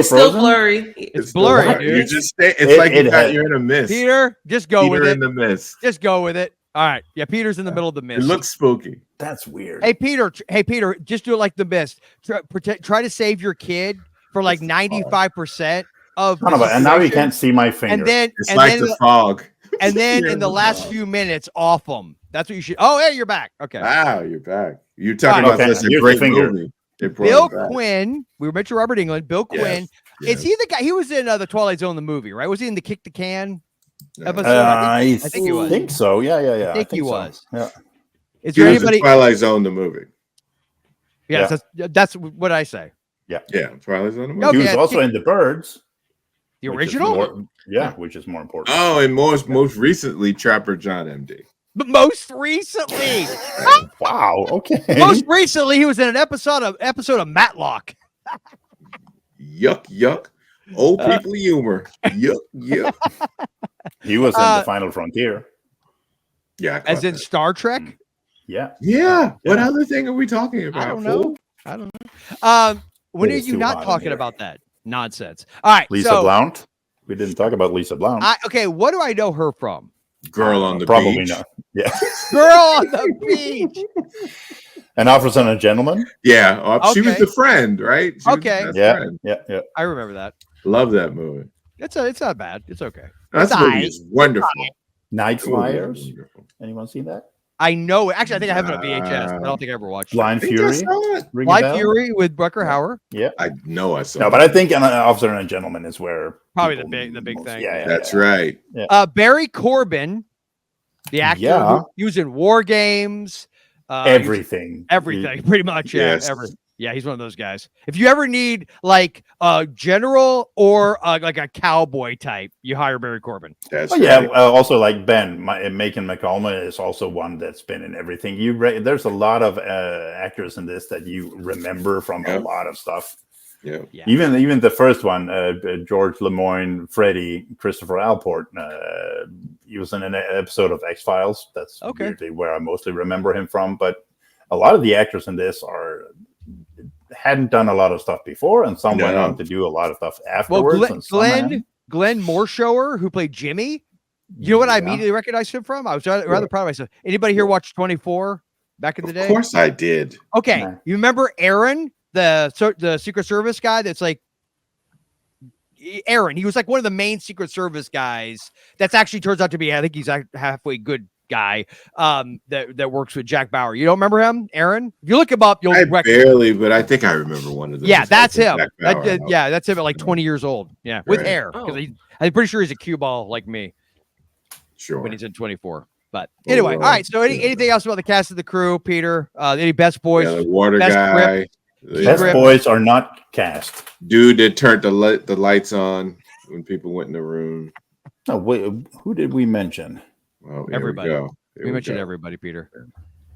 S3: frozen?
S5: Blurry.
S2: It's blurry, dude.
S4: You just stay. It's like you're in a mist.
S2: Peter, just go with it.
S4: In the mist.
S2: Just go with it. All right. Yeah, Peter's in the middle of the mist.
S4: It looks spooky.
S3: That's weird.
S2: Hey, Peter, just do it like the mist. Try to save your kid for like 95% of.
S3: And now you can't see my finger.
S2: And then
S4: it's like the fog.
S2: And then in the last few minutes, off them. That's what you should. Oh, hey, you're back. Okay.
S4: Wow, you're back. You're talking about this great movie.
S2: Bill Quinn. We mentioned Robert Englund. Bill Quinn. Is he the guy? He was in the Twilight Zone, the movie, right? Was he in the Kick the Can episode?
S3: I
S2: think he was.
S3: Think so. Yeah.
S2: I think he was.
S3: Yeah.
S2: Is there anybody?
S4: Twilight Zone, the movie.
S2: Yes, that's what I say.
S3: Yeah.
S4: Twilight Zone.
S3: He was also in The Birds.
S2: The original?
S3: Which is more important.
S4: Oh, and most recently, Trapper John M.D.
S2: But most recently,
S3: wow. Okay.
S2: Most recently, he was in an episode of Matlock.
S4: Yuck. Old people humor. Yuck.
S3: He was in The Final Frontier.
S4: Yeah.
S2: As in Star Trek?
S3: Yeah.
S4: What other thing are we talking about?
S2: I don't know. When are you not talking about that nonsense? All right.
S3: Lisa Blount. We didn't talk about Lisa Blount.
S2: Okay. What do I know her from?
S4: Girl on the
S3: Probably
S4: Beach.
S3: Not. Yeah.
S2: Girl on the Beach.
S3: An Officer and a Gentleman.
S4: Yeah. She was the friend, right?
S2: Okay.
S3: Yeah.
S2: I remember that.
S4: Love that movie.
S2: It's not bad. It's okay.
S4: That movie is wonderful.
S3: Night Flyers. Anyone seen that?
S2: I know. Actually, I think I have it on VHS. But I don't think I ever watched
S3: Blind Fury.
S2: Blind Fury with Rutger Hauer.
S3: Yeah,
S4: I know I saw.
S3: No, but I think An Officer and a Gentleman is where
S2: probably the big thing.
S3: Yeah,
S4: that's right.
S3: Yeah.
S2: Barry Corbin, the actor, he was in War Games.
S3: Everything,
S2: pretty much.
S4: Yes.
S2: Yeah, he's one of those guys. If you ever need like a general or like a cowboy type, you hire Barry Corbin.
S4: That's
S3: also like Ben, Macon McCallum is also one that's been in everything. There's a lot of actors in this that you remember from a lot of stuff.
S4: Yeah.
S3: Even the first one, George Lemoyne, Freddie, Christopher Alport. He was in an episode of X-Files. That's weirdly where I mostly remember him from. But a lot of the actors in this hadn't done a lot of stuff before, and some went on to do a lot of stuff afterwards.
S2: Well, Glenn Morshower, who played Jimmy, you know what I immediately recognized him from? I was rather proud of myself. Anybody here watch 24 back in the day?
S4: Of course I did.
S2: Okay, you remember Aaron, the Secret Service guy? That's like Aaron. He was like one of the main Secret Service guys. That's actually turns out to be, I think he's a halfway good guy that works with Jack Bauer. You don't remember him, Aaron? If you look him up, you'll
S4: barely, but I think I remember one of them.
S2: Yeah, that's him. That's him at like 20 years old. Yeah, with hair. Because I'm pretty sure he's a cue ball like me.
S4: Sure.
S2: When he's in 24. But anyway, all right. So anything else about the cast of the crew, Peter? Any best boys?
S4: The water guy.
S3: Best boys are not cast.
S4: Dude that turned the lights on when people went in the room.
S3: Oh, wait, who did we mention?
S4: Well,
S2: everybody. We mentioned everybody, Peter.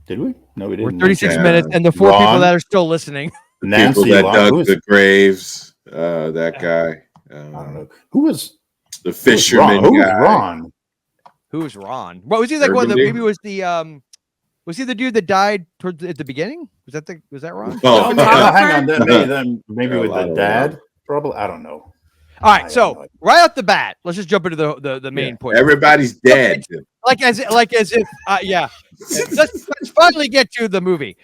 S3: Did we? No, we didn't.
S2: We're 36 minutes, and the four people that are still listening.
S3: Nancy
S4: people that dug the graves. That guy.
S3: I don't know. Who was
S4: the fisherman
S3: guy?
S4: Ron?
S2: Who's Ron? What was he like? One that maybe was the was he the dude that died at the beginning? Was that Ron?
S3: Oh, hang on. Maybe with the dad. Probably. I don't know.
S2: All right, so right off the bat, let's just jump into the main point.
S4: Everybody's dead.
S2: Like as if let's finally get to the movie.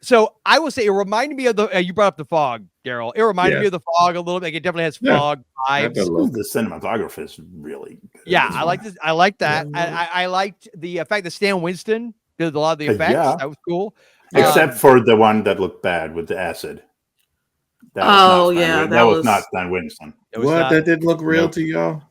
S2: So I will say it reminded me of you brought up the fog, Daryl. It reminded me of the fog a little bit. Like it definitely has fog vibes.
S3: The cinematography is really good.
S2: Yeah, I like this. I like that. I liked the fact that Stan Winston did a lot of the effects. That was cool.
S3: Except for the one that looked bad with the acid. That was not Stan Winston.
S4: That didn't look real to y'all?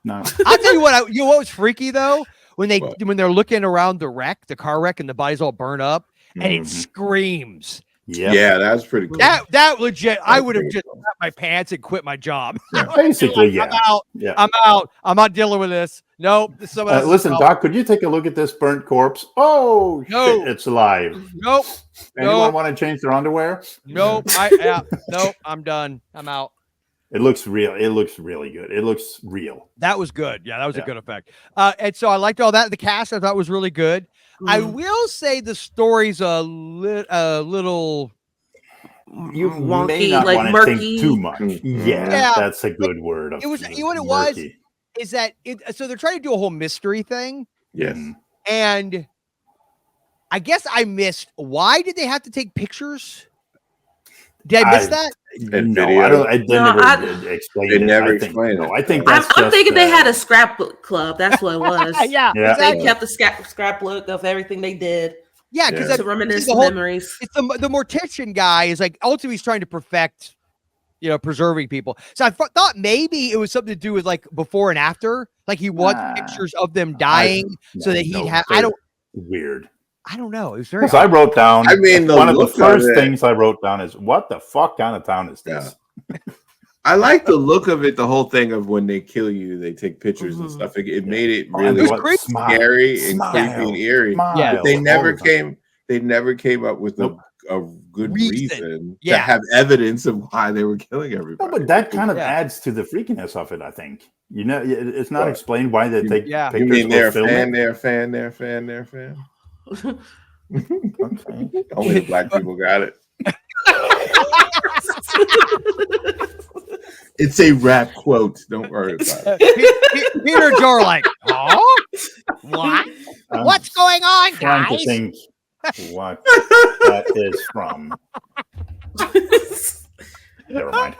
S3: No.
S2: I'll tell you what. You know what was freaky though? When they're looking around the car wreck, and the body's all burned up, and it screams.
S3: Yeah,
S4: that was pretty cool.
S2: That legit. I would have just cut my pants and quit my job.
S3: Basically,
S2: I'm out. Yeah. I'm out. I'm not dealing with this. Nope.
S3: Listen, Doc, could you take a look at this burnt corpse? Oh, no. Shit, it's alive.
S2: Nope.
S3: Anyone want to change their underwear?
S2: Nope. Nope. I'm done. I'm out.
S3: It looks real. It looks really good. It looks real.
S2: That was good. Yeah, that was a good effect. And so I liked all that. The cast I thought was really good. I will say the story's a little
S3: you
S5: wonky,
S3: may not
S5: like
S3: want to
S5: murky.
S3: think too much. Yeah, that's a good word.
S2: It was. You know what it was? Is that so? They're trying to do a whole mystery thing.
S4: Yes.
S2: And I guess I missed. Why did they have to take pictures? Did I miss that?
S3: No, I don't. I didn't explain it.
S4: They never explained it.
S3: I think
S5: I'm thinking they had a scrapbook club. That's what it was.
S2: Yeah.
S5: They kept the scrapbook of everything they did.
S2: Yeah, because
S5: to reminisce memories.
S2: It's the mortician guy is like ultimately he's trying to perfect, preserving people. So I thought maybe it was something to do with like before and after. Like he wants pictures of them dying so that he'd have.
S3: Weird.
S2: I don't know. It was very.
S3: Because I wrote down.
S4: I mean,
S3: one of the first things I wrote down is, "What the fuck kind of town is this?"
S4: Yeah. I like the look of it. The whole thing of when they kill you, they take pictures and stuff. It made it really scary and creepy and eerie.
S2: Yeah,
S4: but they never came. They never came up with a good reason to have evidence of why they were killing everybody.
S3: No, but that kind of adds to the freakiness of it. I think it's not explained why they take pictures.
S4: You mean they're a fan?
S3: Okay.
S4: Only black people got it. It's a rap quote. Don't worry about
S2: it. Peter and Joe are like, oh, what? What's going on, guys?
S3: Trying to think what that is from. Never mind.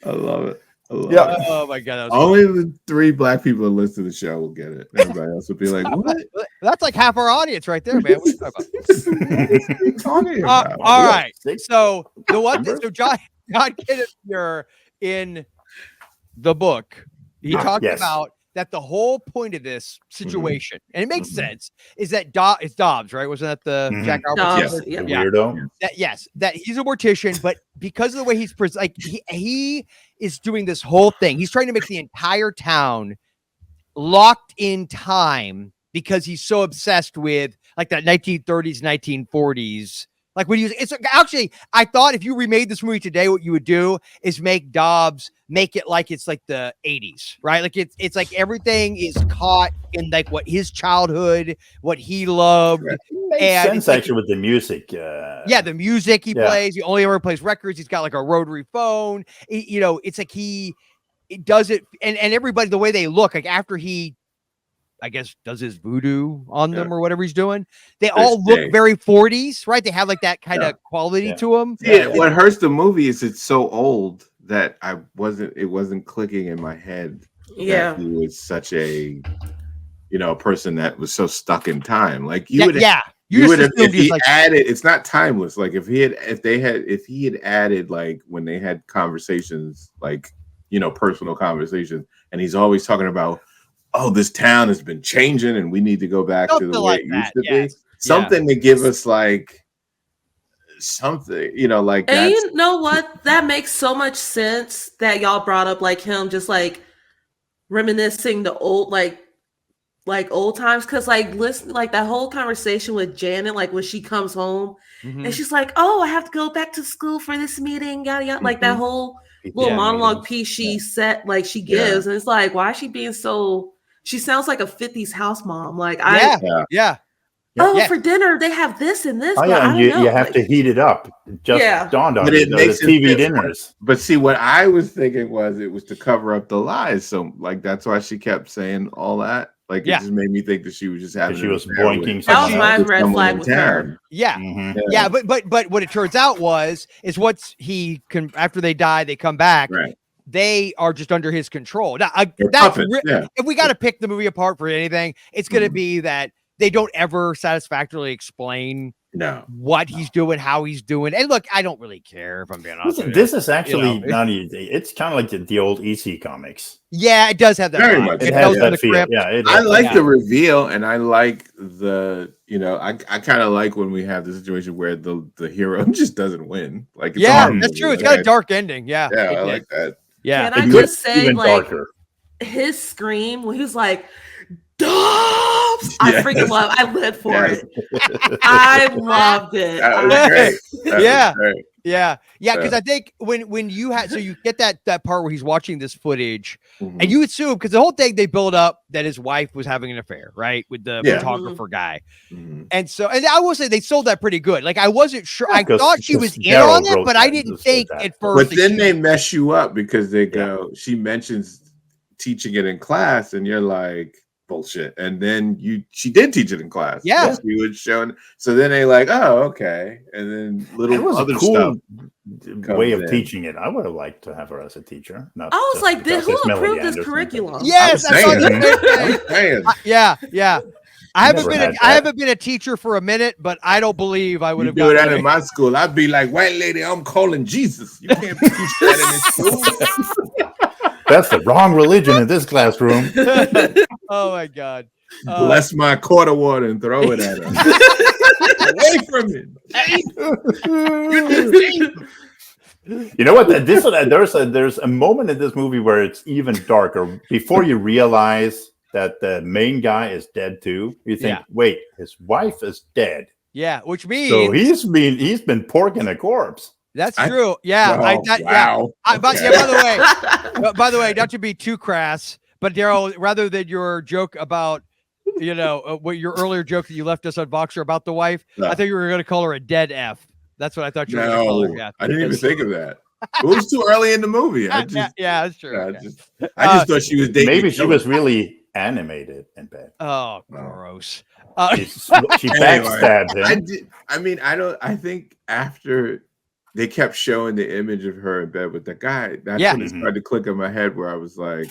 S4: I love it.
S2: Oh my god!
S4: Only the 3 black people that listen to the show will get it. Everybody else will be like, "What?"
S2: That's like half our audience right there, man. What are you talking about? All right. So the one thing, so John Gillis here in the book, he talked about that the whole point of this situation, and it makes sense, is that it's Dobbs, right? Wasn't that the Jack Albertson?
S3: Yes. Weirdo.
S2: That he's a mortician, but because of the way he's like he is doing this whole thing, he's trying to make the entire town locked in time because he's so obsessed with like that 1930s, 1940s. Like when it's actually, I thought if you remade this movie today, what you would do is make Dobbs make it like it's like the 80s, right? Like it's like everything is caught in like what his childhood, what he loved.
S3: It makes sense actually with the music.
S2: The music he plays. He only ever plays records. He's got like a rotary phone. It's like it does it, and everybody, the way they look, like after he, I guess, does his voodoo on them or whatever he's doing, they all look very 40s, right? They have like that kind of quality to them.
S4: Yeah, what hurts the movie is it's so old that it wasn't clicking in my head.
S5: Yeah,
S4: he was such a person that was so stuck in time. Like you would have if he added, it's not timeless. Like if he had added like when they had conversations, like personal conversations, and he's always talking about, oh, this town has been changing and we need to go back to the way it used to be. Something to give us like something, like.
S5: And you know what? That makes so much sense that y'all brought up like him just like reminiscing the old like old times, because like listen, like that whole conversation with Janet, like when she comes home and she's like, oh, I have to go back to school for this meeting, yada yada, like that whole little monologue piece she set, like she gives, and it's like, why is she being so? She sounds like a 50s house mom. Like for dinner they have this and this.
S3: Oh, yeah, and you have to heat it up. It just dawned on me. The TV dinners.
S4: But see, what I was thinking was it was to cover up the lies. So like that's why she kept saying all that. Like it just made me think that she was just having.
S3: She was boinking.
S5: That was my red flag with her.
S2: But what it turns out is what's after they die, they come back.
S4: Right.
S2: They are just under his control. Now, if we got to pick the movie apart for anything, it's going to be that they don't ever satisfactorily explain what he's doing, how he's doing. And look, I don't really care if I'm being honest.
S3: This is actually not easy. It's kind of like the old EC comics.
S2: Yeah, it does have that.
S4: Very much.
S3: It has that feel.
S4: I like the reveal, and I like the, I kind of like when we have the situation where the hero just doesn't win. Like,
S2: that's true. It's got a dark ending. Yeah,
S4: I like that.
S2: Yeah,
S5: and I just say like
S3: darker.
S5: His scream when he was like, Dobbs! I freaking love. I lived for it. I loved it.
S4: That was great.
S2: That was great. Yeah. Because I think when you you get that part where he's watching this footage, and you assume, because the whole thing they build up that his wife was having an affair, right, with the photographer guy, and I will say they sold that pretty good. Like I wasn't sure. I thought she was in on it, but I didn't think at first.
S4: But then they mess you up because they go. She mentions teaching it in class, and you're like, bullshit. And then she did teach it in class.
S2: Yeah,
S4: she was showing. So then they like, oh, okay. And then other
S3: cool way of teaching it. I would have liked to have her as a teacher.
S5: I was like, who approved this curriculum?
S2: Yes, I'm saying. Yeah. I haven't been a teacher for a minute, but I don't believe I would have
S4: do that in my school. I'd be like, white lady, I'm calling Jesus. You can't teach that in this school.
S3: That's the wrong religion in this classroom.
S2: Oh my god!
S4: Bless my quart of water and throw it at him. Away from it.
S3: You know what? There's a moment in this movie where it's even darker. Before you realize that the main guy is dead too, you think, wait, his wife is dead.
S2: Yeah, which means
S3: so he's been porking a corpse.
S2: That's true. Yeah.
S4: Wow.
S2: By the way, not to be too crass, but Daryl, rather than your joke about, what your earlier joke that you left us on Voxer about the wife, I thought you were going to call her a dead F. That's what I thought you were going to call her. Yeah.
S4: I didn't even think of that. It was too early in the movie.
S2: That's true.
S4: I just thought she was dating.
S3: Maybe she was really animated in bed.
S2: Oh, gross.
S3: She backstabbed him.
S4: I think after they kept showing the image of her in bed with the guy, that's when it started to click in my head where I was like,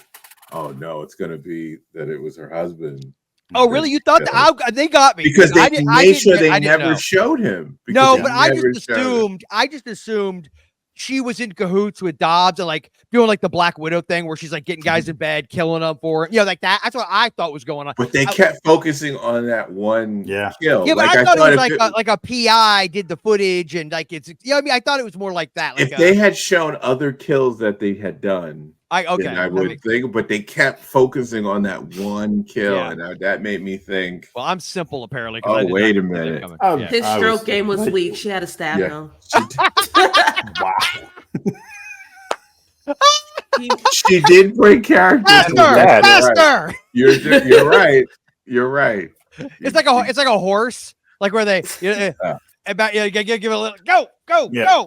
S4: oh no, it's going to be that it was her husband.
S2: Oh, really? You thought that? They got me.
S4: Because they made sure they never showed him.
S2: No, but I just assumed she was in cahoots with Dobbs and like doing like the Black Widow thing where she's like getting guys in bed, killing them for it. Like that. That's what I thought was going on.
S4: But they kept focusing on that one kill.
S2: Yeah, but I thought it was like a PI did the footage and like it's I thought it was more like that. Like
S4: if they had shown other kills that they had done, I would think, but they kept focusing on that one kill, and that made me think.
S2: Well, I'm simple apparently.
S4: Oh, wait a minute!
S5: His stroke game was weak. She had to stab him.
S3: Wow.
S4: She did break character.
S2: Faster.
S4: You're right. You're right.
S2: It's like a horse, like where they give it a little go.
S4: Yeah.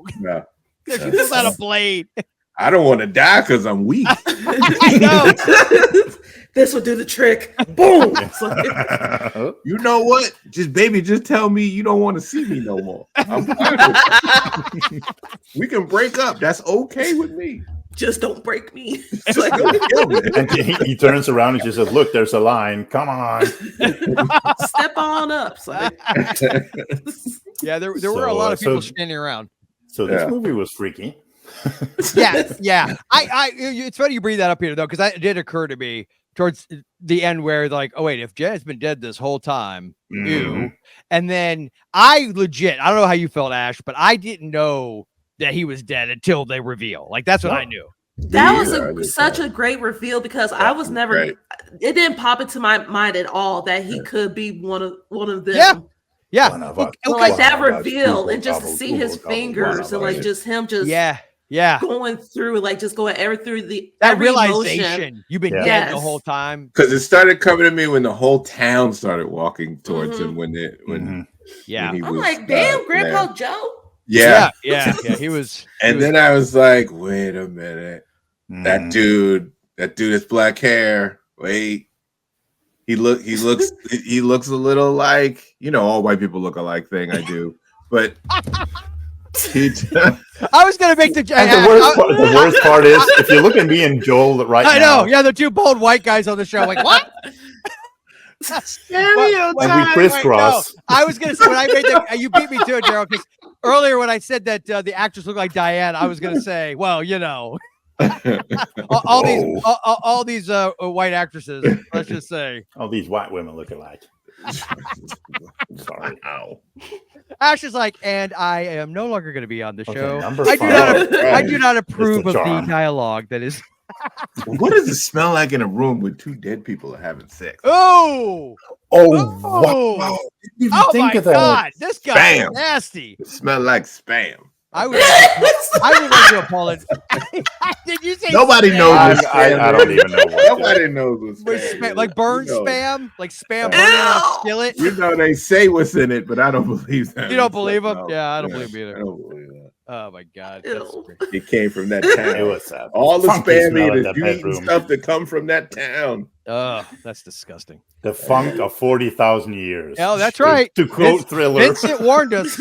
S2: She pulls out a blade.
S4: I don't want to die because I'm weak.
S2: I know.
S5: This will do the trick. Boom.
S4: You know what? Just tell me you don't want to see me no more. I'm fine. We can break up. That's okay with me.
S5: Just don't break me.
S4: It's like, don't kill me.
S3: And he turns around and she says, "Look, there's a line. Come on,
S5: step on up."
S2: Yeah, there were a lot of people standing around.
S3: So this movie was freaky.
S2: Yeah. It's funny you bring that up here though, because that did occur to me towards the end where like, oh wait, if Jed's been dead this whole time, ew. And then I don't know how you felt, Ash, but I didn't know that he was dead until they reveal. Like that's what I knew.
S5: That was such a great reveal because I was never. It didn't pop into my mind at all that he could be one of them.
S2: Yeah.
S5: Like that reveal and just to see his fingers and like just him just going through like just going through that
S2: realization
S5: emotion.
S2: You've been dead the whole time.
S4: Because it started coming to me when the whole town started walking towards him when
S5: I'm
S4: he was,
S5: like, damn, Grandpa Joe.
S2: Yeah, he was.
S4: And then I was like, wait a minute, that dude has black hair. Wait, he looks a little like all white people look alike thing. I do, but.
S2: I was gonna make the
S3: worst part is if you look at me and Joel right now.
S2: I know, yeah, the two bald white guys on the show. Like what?
S3: And we crisscross.
S2: No, I was gonna say when I made that, you beat me to it, Daryl. Because earlier when I said that the actress looked like Diane, I was gonna say, well, all these white actresses. Let's just say
S3: all these white women look alike. Sorry.
S4: Ow.
S2: Ash is like, and I am no longer going to be on the show.
S3: I
S2: do not approve of the dialogue that is.
S4: What does it smell like in a room with two dead people are having sex?
S2: Oh,
S3: wow.
S2: Oh my God, this guy is nasty.
S4: It smelled like spam.
S2: I would like to apologize. Did you say
S4: nobody
S2: spam?
S4: knows?
S3: I don't even know.
S4: Nobody knows what's spam.
S2: Like burn spam, like spam burning on a skillet.
S4: They say what's in it, but I don't believe that.
S2: You don't believe them? Yeah, I don't believe either.
S4: I don't believe that.
S2: Oh my God,
S4: it came from that town. All the spam eaters, you eating stuff that come from that town.
S2: Oh, that's disgusting.
S3: The funk of 40,000 years.
S2: Oh, that's right.
S3: To quote Thriller.
S2: Vincent warned us.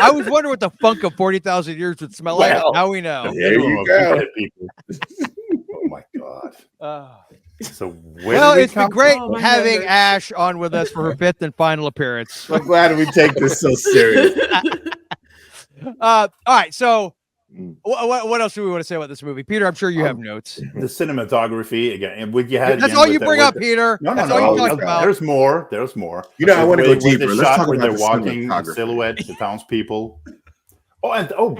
S2: I was wondering what the funk of 40,000 years would smell like. Now we know.
S4: There you go.
S3: Oh my God. So
S2: it's been great having Ash on with us for her 5th and final appearance.
S4: I'm glad we take this so serious.
S2: All right, so What else do we want to say about this movie, Peter? I'm sure you have notes.
S3: The cinematography again. Would you have?
S2: That's all you bring up, Peter.
S3: No.
S2: About.
S3: There's more. There's more.
S4: I want to go deeper.
S3: The
S4: Let's
S3: shot
S4: talk
S3: where
S4: about
S3: they're
S4: the
S3: walking in
S4: cinematography.
S3: silhouette, the townspeople.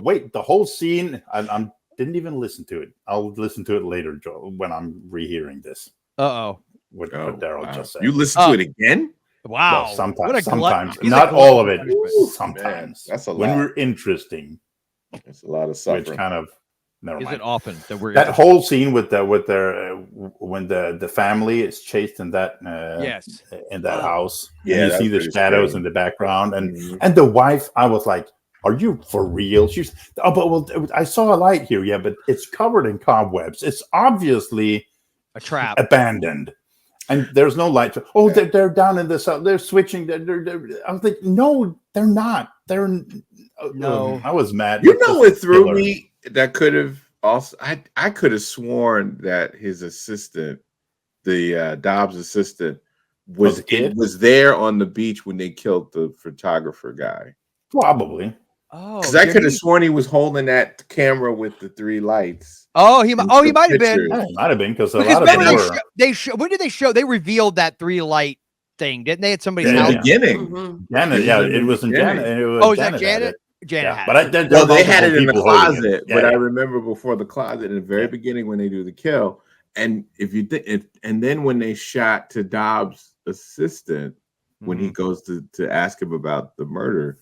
S3: Wait, the whole scene. I didn't even listen to it. I'll listen to it later, Joe, when I'm rehearing this. What Daryl just said.
S4: You listen to it again?
S2: Wow.
S3: Well, sometimes,
S2: He's
S3: not all of it. Sometimes.
S4: Man, that's a lot.
S3: When we're interesting.
S4: That's a lot of suffering.
S3: Which kind of never mind.
S2: Is it often that we're
S3: that whole scene with their when the family is chased in that in that house?
S4: Yeah,
S3: and you see the shadows scary in the background, and the wife. I was like, "Are you for real?" She's I saw a light here, yeah, but it's covered in cobwebs. It's obviously
S2: a trap,
S3: abandoned. And there's no light. They're down in this. They're switching. I was like, no, they're not. They're no. I was mad.
S4: What threw me? That could have also. I could have sworn that his assistant, the Dobbs assistant, was there on the beach when they killed the photographer guy.
S3: Probably.
S4: Because I could have sworn he was holding that camera with the 3 lights.
S2: He might have been.
S3: Yeah, it might have been because a lot of them were.
S2: When did they show? They revealed that 3 light thing, didn't they? At somebody's house.
S4: In the beginning.
S3: Janet, it was in Janet.
S2: Is that Janet? Janet.
S3: Yeah,
S4: but they had it in the closet. But I remember before the closet in the very beginning when they do the kill, and and then when they shot to Dobbs' assistant when he goes to ask him about the murder,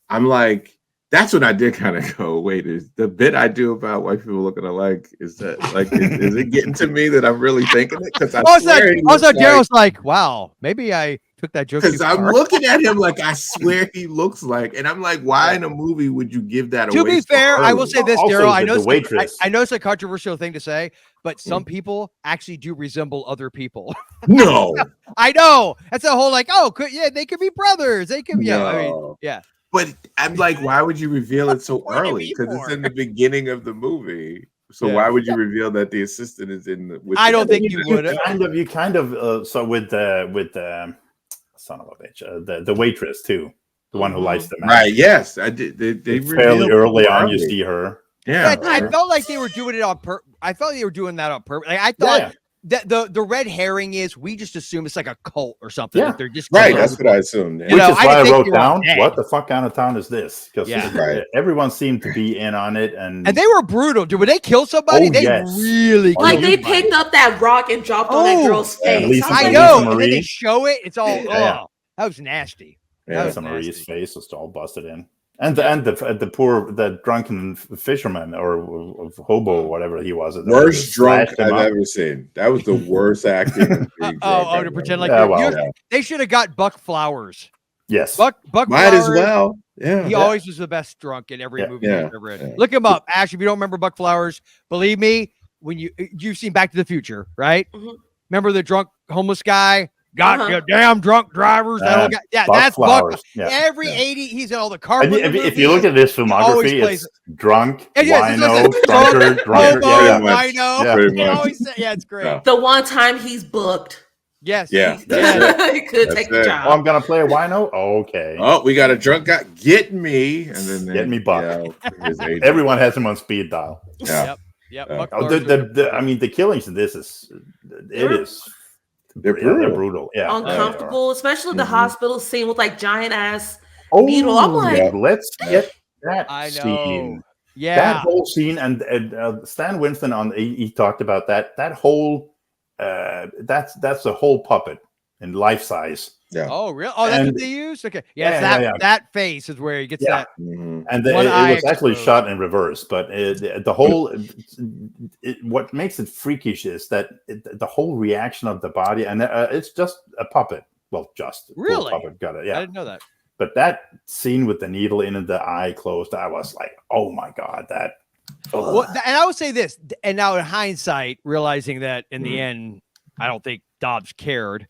S4: I'm like. That's when I did kind of go, wait, is the bit I do about white people looking alike, is that like, is it getting to me that I'm really thinking it? Because
S2: also Daryl's like, wow, maybe I took that joke.
S4: Because I'm looking at him like, I swear he looks like, and I'm like, why in a movie would you give that away?
S2: To be fair, I will say this, Daryl. I know it's a controversial thing to say, but some people actually do resemble other people.
S4: No.
S2: I know. That's a whole like, they could be brothers. They could,
S4: But I'm like, why would you reveal it so early? Because it's in the beginning of the movie. So why would you reveal that the assistant is in the?
S2: I don't think you would.
S3: You kind of. So with the son of a bitch, the waitress too, the one who lights them out.
S4: Right. Yes, I did. They
S3: fairly early on. You see her.
S4: Yeah.
S2: I felt like they were doing it on purpose. I felt they were doing that on purpose. Like, I thought. That the red herring is we just assume it's like a cult or something.
S3: Yeah.
S2: They're just
S4: right. That's what I assumed.
S3: Which is why I wrote down what the fuck kind of town is this? Because everyone seemed to be in on it, and
S2: they were brutal. Dude, when they killed somebody, they really
S5: they picked up that rock and dropped on that girl's face.
S2: I know, and then they show it. It's all that was nasty.
S3: Yeah, Lisa Marie's face was all busted in. And the drunken fisherman or hobo, whatever he was.
S4: Worst drunk I've ever seen. That was the worst acting.
S2: To pretend like they should have got Buck Flowers.
S3: Yes,
S2: Buck
S4: might
S2: Flowers,
S4: as well. Yeah,
S2: he always was the best drunk in every movie he's ever in. Look him up, Ash. If you don't remember Buck Flowers, believe me, when you've seen Back to the Future, right? Mm-hmm. Remember the drunk homeless guy? Got your damn drunk drivers. That guy. Yeah, that's Buck. Every 80, he's in all the Carpenter movies.
S3: If you look at this filmography, it's drunk, wino, drunkard,
S2: wino. Yeah, it's great.
S5: The one time he's booked.
S2: Yes.
S4: Yeah.
S5: He could take the job.
S3: Oh, I'm gonna play a wino. Okay.
S4: Oh, we got a drunk guy. Get me, and then
S3: get me Buck. Everyone has him on speed dial.
S4: Yeah.
S2: Yep.
S3: The killings in this is They're brutal. Yeah.
S5: Uncomfortable, especially the hospital scene with like giant ass needle. I'm like,
S3: let's get that scene.
S2: Yeah.
S3: That whole scene and Stan Winston he talked about that whole that's the whole puppet in life size.
S4: Yeah.
S2: Oh, really? Oh, that's what they used? Okay. That face is where he gets that.
S3: Mm-hmm. And it was actually shot in reverse, but the whole what makes it freakish is that the whole reaction of the body, and it's just a puppet. Well, just
S2: really
S3: puppet got it. Yeah,
S2: I didn't know that.
S3: But that scene with the needle in the eye closed, I was like, oh my god, that.
S2: Well, and I would say this, and now in hindsight, realizing that in the end, I don't think Dobbs cared.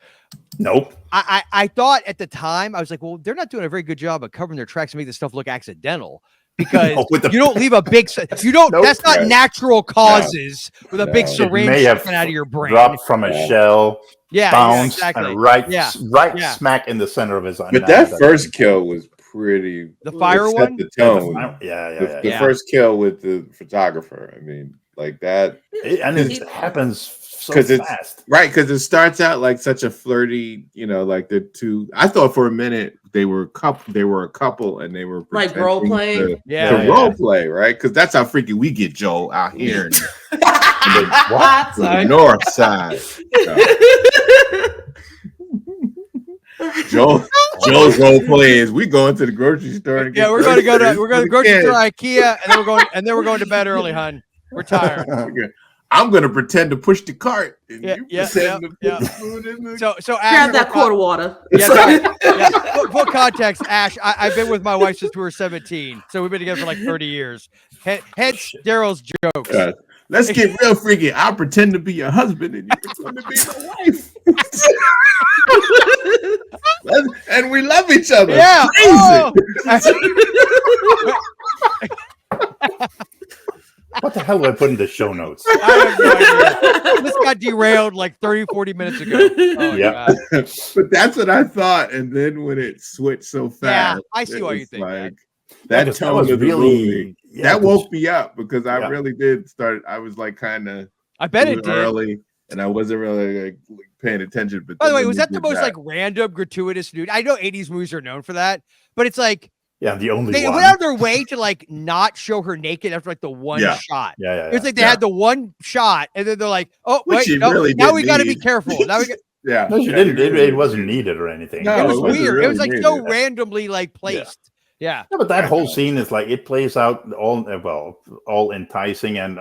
S3: Nope.
S2: I thought at the time, I was like, well, they're not doing a very good job of covering their tracks to make this stuff look accidental. Because you don't leave a big, that's not natural causes with a big syringe coming out of your brain.
S3: Dropped from a shell.
S2: Yeah,
S3: bounced
S2: exactly.
S3: and right smack in the center of his eye.
S4: But that first kill was pretty.
S2: The fire one?
S4: The tone.
S3: The
S4: first kill with the photographer. I mean, like that.
S3: And it happens so fast.
S4: Right, because it starts out like such a flirty, like the two. I thought for a minute they were a couple and they were
S5: like role playing.
S4: Role play, right? Because that's how freaky we get, Joel, out here in the north side. Joe's role play is we going to the grocery store. And
S2: we're going to go to grocery store, IKEA, and then we're going to bed early, hon. We're tired.
S4: I'm going to pretend to push the cart. And you pretend to put the food in the...
S2: So
S5: grab that quart of water.
S2: For context, Ash, I've been with my wife since we were 17. So we've been together for like 30 years. Hence Daryl's jokes.
S4: Let's get real freaky. I'll pretend to be your husband and you pretend to be my wife. And we love each other.
S2: Yeah.
S4: Crazy.
S3: What the hell do I put in the show notes?
S2: I have no idea. This got derailed like 30-40 minutes ago. God.
S4: But that's what I thought. And then when it switched so fast,
S2: I see why you think
S4: that tone of the movie that woke me up because I really did start. I was like I bet it did early, and I wasn't really like paying attention. But
S2: by the way, was that the most like random gratuitous nude? I know 80s movies are known for that, but it's like
S3: the only
S2: they went out of their way to like not show her naked after like the one shot. It's like they had the one shot, and then they're like, "Oh wait, now we got to be careful." Now we got.
S3: No, she didn't. It wasn't needed or anything.
S2: No, it was weird. Really it was like so randomly like placed. Yeah,
S3: but that whole scene is like it plays out all enticing and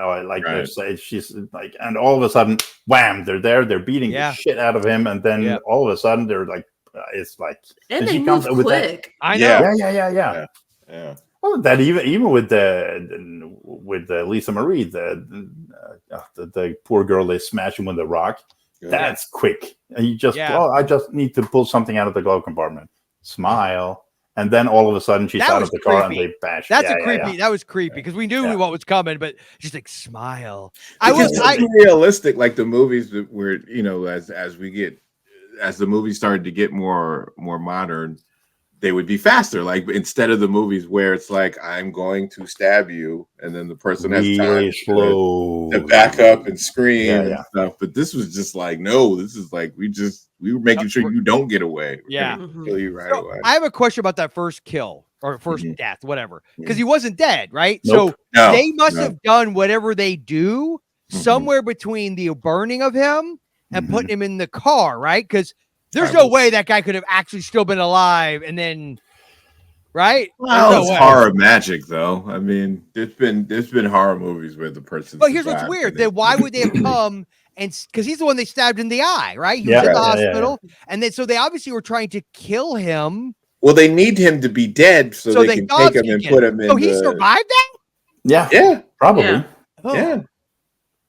S3: she's like, and all of a sudden, wham! They're beating the shit out of him, and then all of a sudden they're like, it's like,
S5: and they move quick.
S2: I know.
S3: Yeah. Well, that even with the Lisa Marie, the poor girl they smash him with the rock. That's quick, and you just I just need to pull something out of the glove compartment. Smile. And then all of a sudden she's out of the car and they bash.
S2: That's creepy. That was creepy because we knew what was coming, but just like smile.
S4: I realistic, like the movies where as the movies started to get more modern, they would be faster. Like instead of the movies where it's like I'm going to stab you, and then the person has time to back up and scream and stuff. But this was just like, no, this is like we were making sure you don't get away. Kill you right away.
S2: I have a question about that first kill or first death, whatever, because he wasn't dead, right? Nope. So they must have done whatever they do somewhere between the burning of him and putting him in the car, right? Because there's no way that guy could have actually still been alive and then, right?
S4: Well, it's horror magic, though. I mean, there's been horror movies where the person.
S2: But here's what's weird: then why would they have come and because he's the one they stabbed in the eye, right? He was in the hospital, and then so they obviously were trying to kill him.
S4: Well, they need him to be dead so they can take him and put him in.
S2: So he survived that?
S3: Yeah, probably.
S2: Yeah.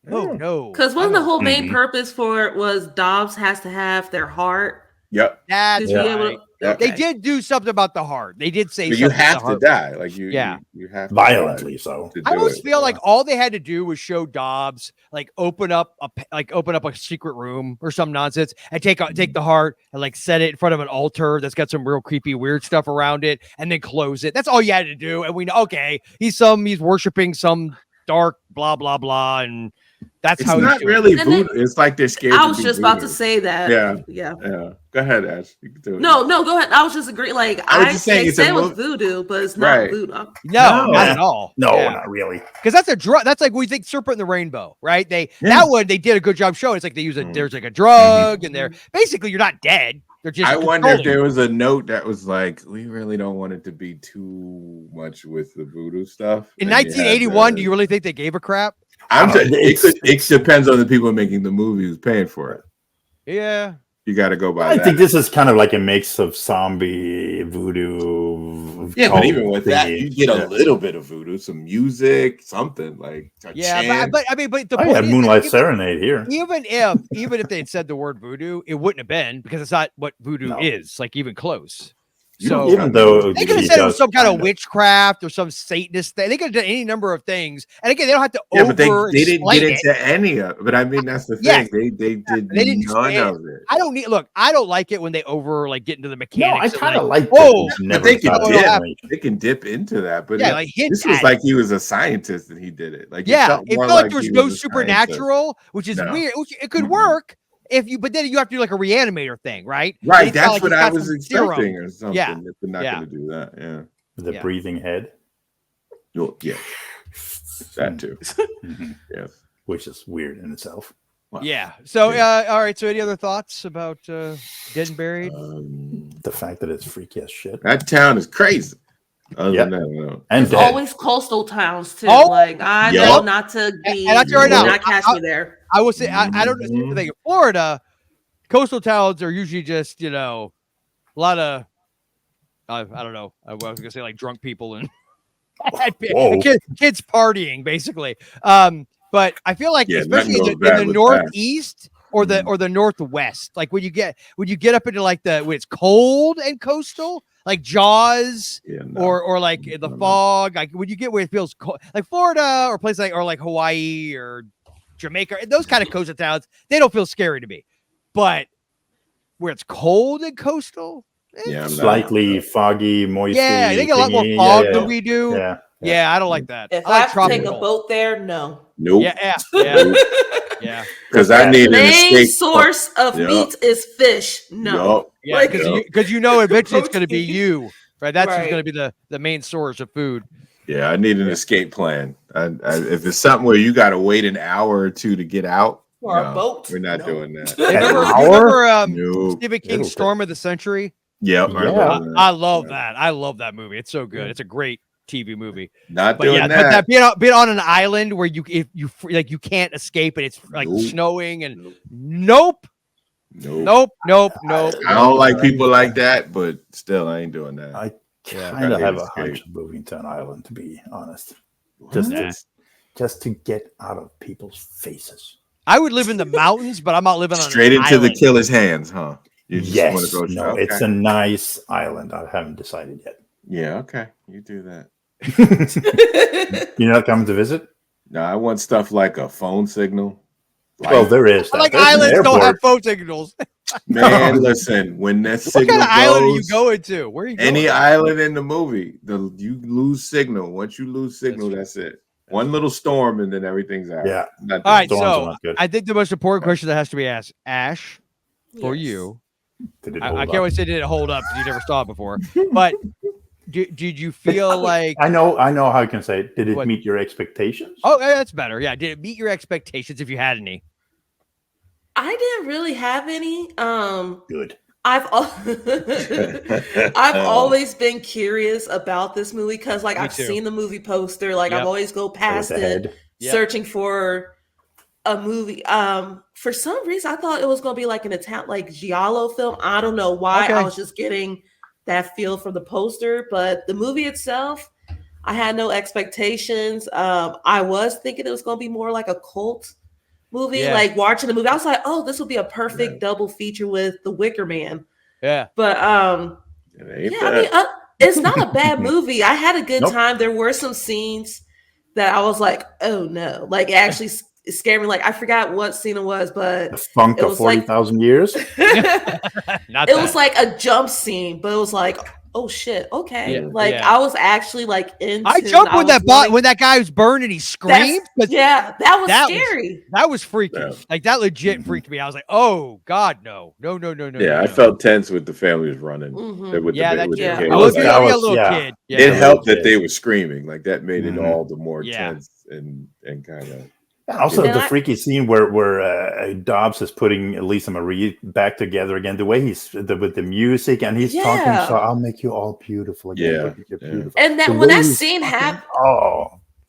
S2: Oh no!
S5: Because wasn't the whole main purpose for it was Dobbs has to have their heart?
S4: Yep.
S2: That's right. They did do something about the heart. They did say
S4: you have to die, like you have to
S3: violently. So
S2: I always feel like all they had to do was show Dobbs like open up a secret room or some nonsense and take the heart and like set it in front of an altar that's got some real creepy weird stuff around it and then close it. That's all you had to do, and we know he's worshiping some dark blah blah blah and. That's
S4: it's
S2: how
S4: not really voodoo. It's like they're scared.
S5: I was just about to say that.
S4: Yeah. Go ahead, Ash. You can do it.
S5: No, go ahead. I was just agreeing. Like I say it was voodoo, but it's not voodoo.
S2: No, not at all.
S3: No, not really.
S2: Because that's a drug. That's like we think Serpent in the Rainbow, right? That one they did a good job showing. It's like they use there's like a drug, and they're basically you're not dead. They're just.
S4: I wonder if there was a note that was like, we really don't want it to be too much with the voodoo stuff.
S2: In 1981, do you really think they gave a crap?
S4: It depends on the people making the movie who's paying for it.
S2: Yeah.
S4: You got to go by
S3: I think this is kind of like a mix of zombie, voodoo.
S4: Yeah, but even with that, you get a little bit of voodoo, some music, something like chant.
S2: But the point
S3: is Moonlight Serenade here.
S2: Even if they had said the word voodoo, it wouldn't have been because it's not what voodoo is, like even close. So
S3: even though
S2: they could have said it was some kind of witchcraft or some Satanist thing. They could have done any number of things. And again, they don't have to
S4: but they didn't get
S2: it.
S4: into any of it. But I mean, that's the thing.
S2: Yes.
S4: They did none of it.
S2: I don't like it when they get into the mechanics.
S3: No, I kind of like
S4: but they can dip into that. But this was like he was a scientist and he did it. Like,
S2: it felt like there was no supernatural, which is weird. It could work. But then you have to do like a reanimator thing, right?
S4: Right. That's what I was expecting or something.
S2: Yeah.
S4: If they're not going to do that. Yeah.
S3: The breathing head.
S4: Oh, yeah. That too. Yes.
S3: Which is weird in itself.
S2: Wow. Yeah. So, all right. So any other thoughts about Dead and Buried?
S3: The fact that it's freaky as shit.
S4: That town is crazy. Other than that, no.
S5: And there's always coastal towns too. Like I know not to be.
S2: And I'll tell you right now,
S5: not catch me there.
S2: I will say I don't think in Florida, coastal towns are usually just a lot of I don't know. I was gonna say like drunk people and kids partying basically. But I feel like especially in the Northeast or the Northwest, like when you get up into like when it's cold and coastal, like Jaws or like the fog, like when you get where it feels cold, like Florida or places like Hawaii or Jamaica, those kind of coastal towns, they don't feel scary to me. But where it's cold and coastal,
S3: slightly foggy, moist.
S2: Yeah, they get a lot more fog than we do. Yeah, I don't like that.
S5: If I have to take a boat there, no.
S4: Nope.
S2: Yeah.
S4: Because I need an
S5: main source of meat is fish. No.
S2: Yeah, because eventually it's going to be you, right? That's going to be the main source of food.
S4: Yeah, I need an escape plan. If it's something where you got to wait an hour or two to get out,
S5: or a boat,
S4: we're not doing that.
S2: Remember Stephen King's Storm of the Century?
S4: Yep.
S2: I love that. I love that movie. It's so good. It's a great TV movie.
S4: Not doing that.
S2: But that being on an island where you can't escape and it's like snowing and nope. I
S3: don't
S2: like
S3: people
S4: like that, but still, I ain't doing that.
S3: I kind of have a hunch of moving to an island, to be honest. Just to get out of people's faces.
S2: I would live in the mountains, but I'm not living on
S4: straight into the killer's hands, huh?
S3: Yes. It's a nice island. I haven't decided yet.
S4: Yeah, okay. You do that.
S3: You're not coming to visit?
S4: No, I want stuff like a phone signal.
S3: Well, there is.
S2: Like islands don't have phone signals.
S4: Man, listen, when that signal
S2: what kind of island are you going to? Where are you going?
S4: Any island in the movie, you lose signal. Once you lose signal, that's it. One little storm and then everything's out.
S3: Yeah.
S2: All right, so I think the most important question that has to be asked, Ash, for you. I can't wait to say did it hold up because you never saw it before. But did you feel like
S3: I know how you can say it. Did it meet your expectations?
S2: Oh, yeah, that's better. Yeah. Did it meet your expectations if you had any?
S5: I didn't really have any.
S3: Good.
S5: I've always been curious about this movie because I've seen the movie poster. I've always go past it searching for a movie. For some reason I thought it was gonna be like an Italian giallo film. I don't know why. I was just getting that feel from the poster, but the movie itself, I had no expectations. I was thinking it was gonna be more like a cult movie. Watching the movie, I was like, oh, this will be a perfect double feature with The Wicker Man.
S2: Yeah.
S5: But it's not a bad movie. I had a good time. There were some scenes that I was like, oh no. It actually scared me. I forgot what scene it was, but
S3: the funk of 40,000 years.
S5: It was like a jump scene, but it was like, oh shit, okay. I was actually into
S2: I jumped when that guy was burned and he screamed.
S5: That was scary.
S2: That was freaky. Yeah. That legit freaked me. I was like, oh God, no.
S4: Yeah, I felt tense with the family was running. With the kid.
S2: I was a little kid. Yeah.
S4: It helped that they were screaming. That made it all the more tense and kind of.
S3: Also, the freaky scene where Dobbs is putting Lisa Marie back together again. The way he's with the music and he's talking, so I'll make you all beautiful again.
S4: Yeah,
S5: beautiful. And then when that scene happened,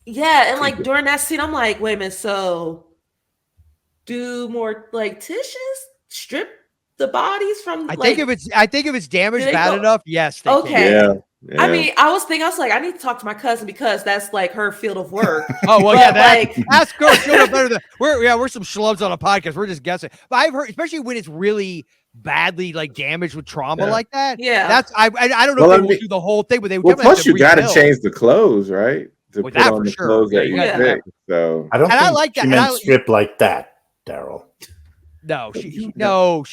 S5: and during that scene, I'm like, wait a minute. So, do more tissues strip the bodies from?
S2: I think if it's damaged bad enough, yes.
S5: Okay.
S4: Yeah.
S5: I mean, I was like, I need to talk to my cousin because that's like her field of work.
S2: Oh well, yeah, that's good. She'll know better than we're some schlubs on a podcast. We're just guessing. But I've heard, especially when it's really badly like damaged with trauma like that.
S5: Yeah,
S2: that's I don't know if they will do the whole thing, but they would.
S4: Well, plus you got to change the clothes, right? To put
S2: that
S4: on
S2: for
S4: the
S2: sure.
S4: clothes that you pick. So
S3: I don't think
S2: I like that.
S3: She meant strip like that, Daryl.
S2: No, she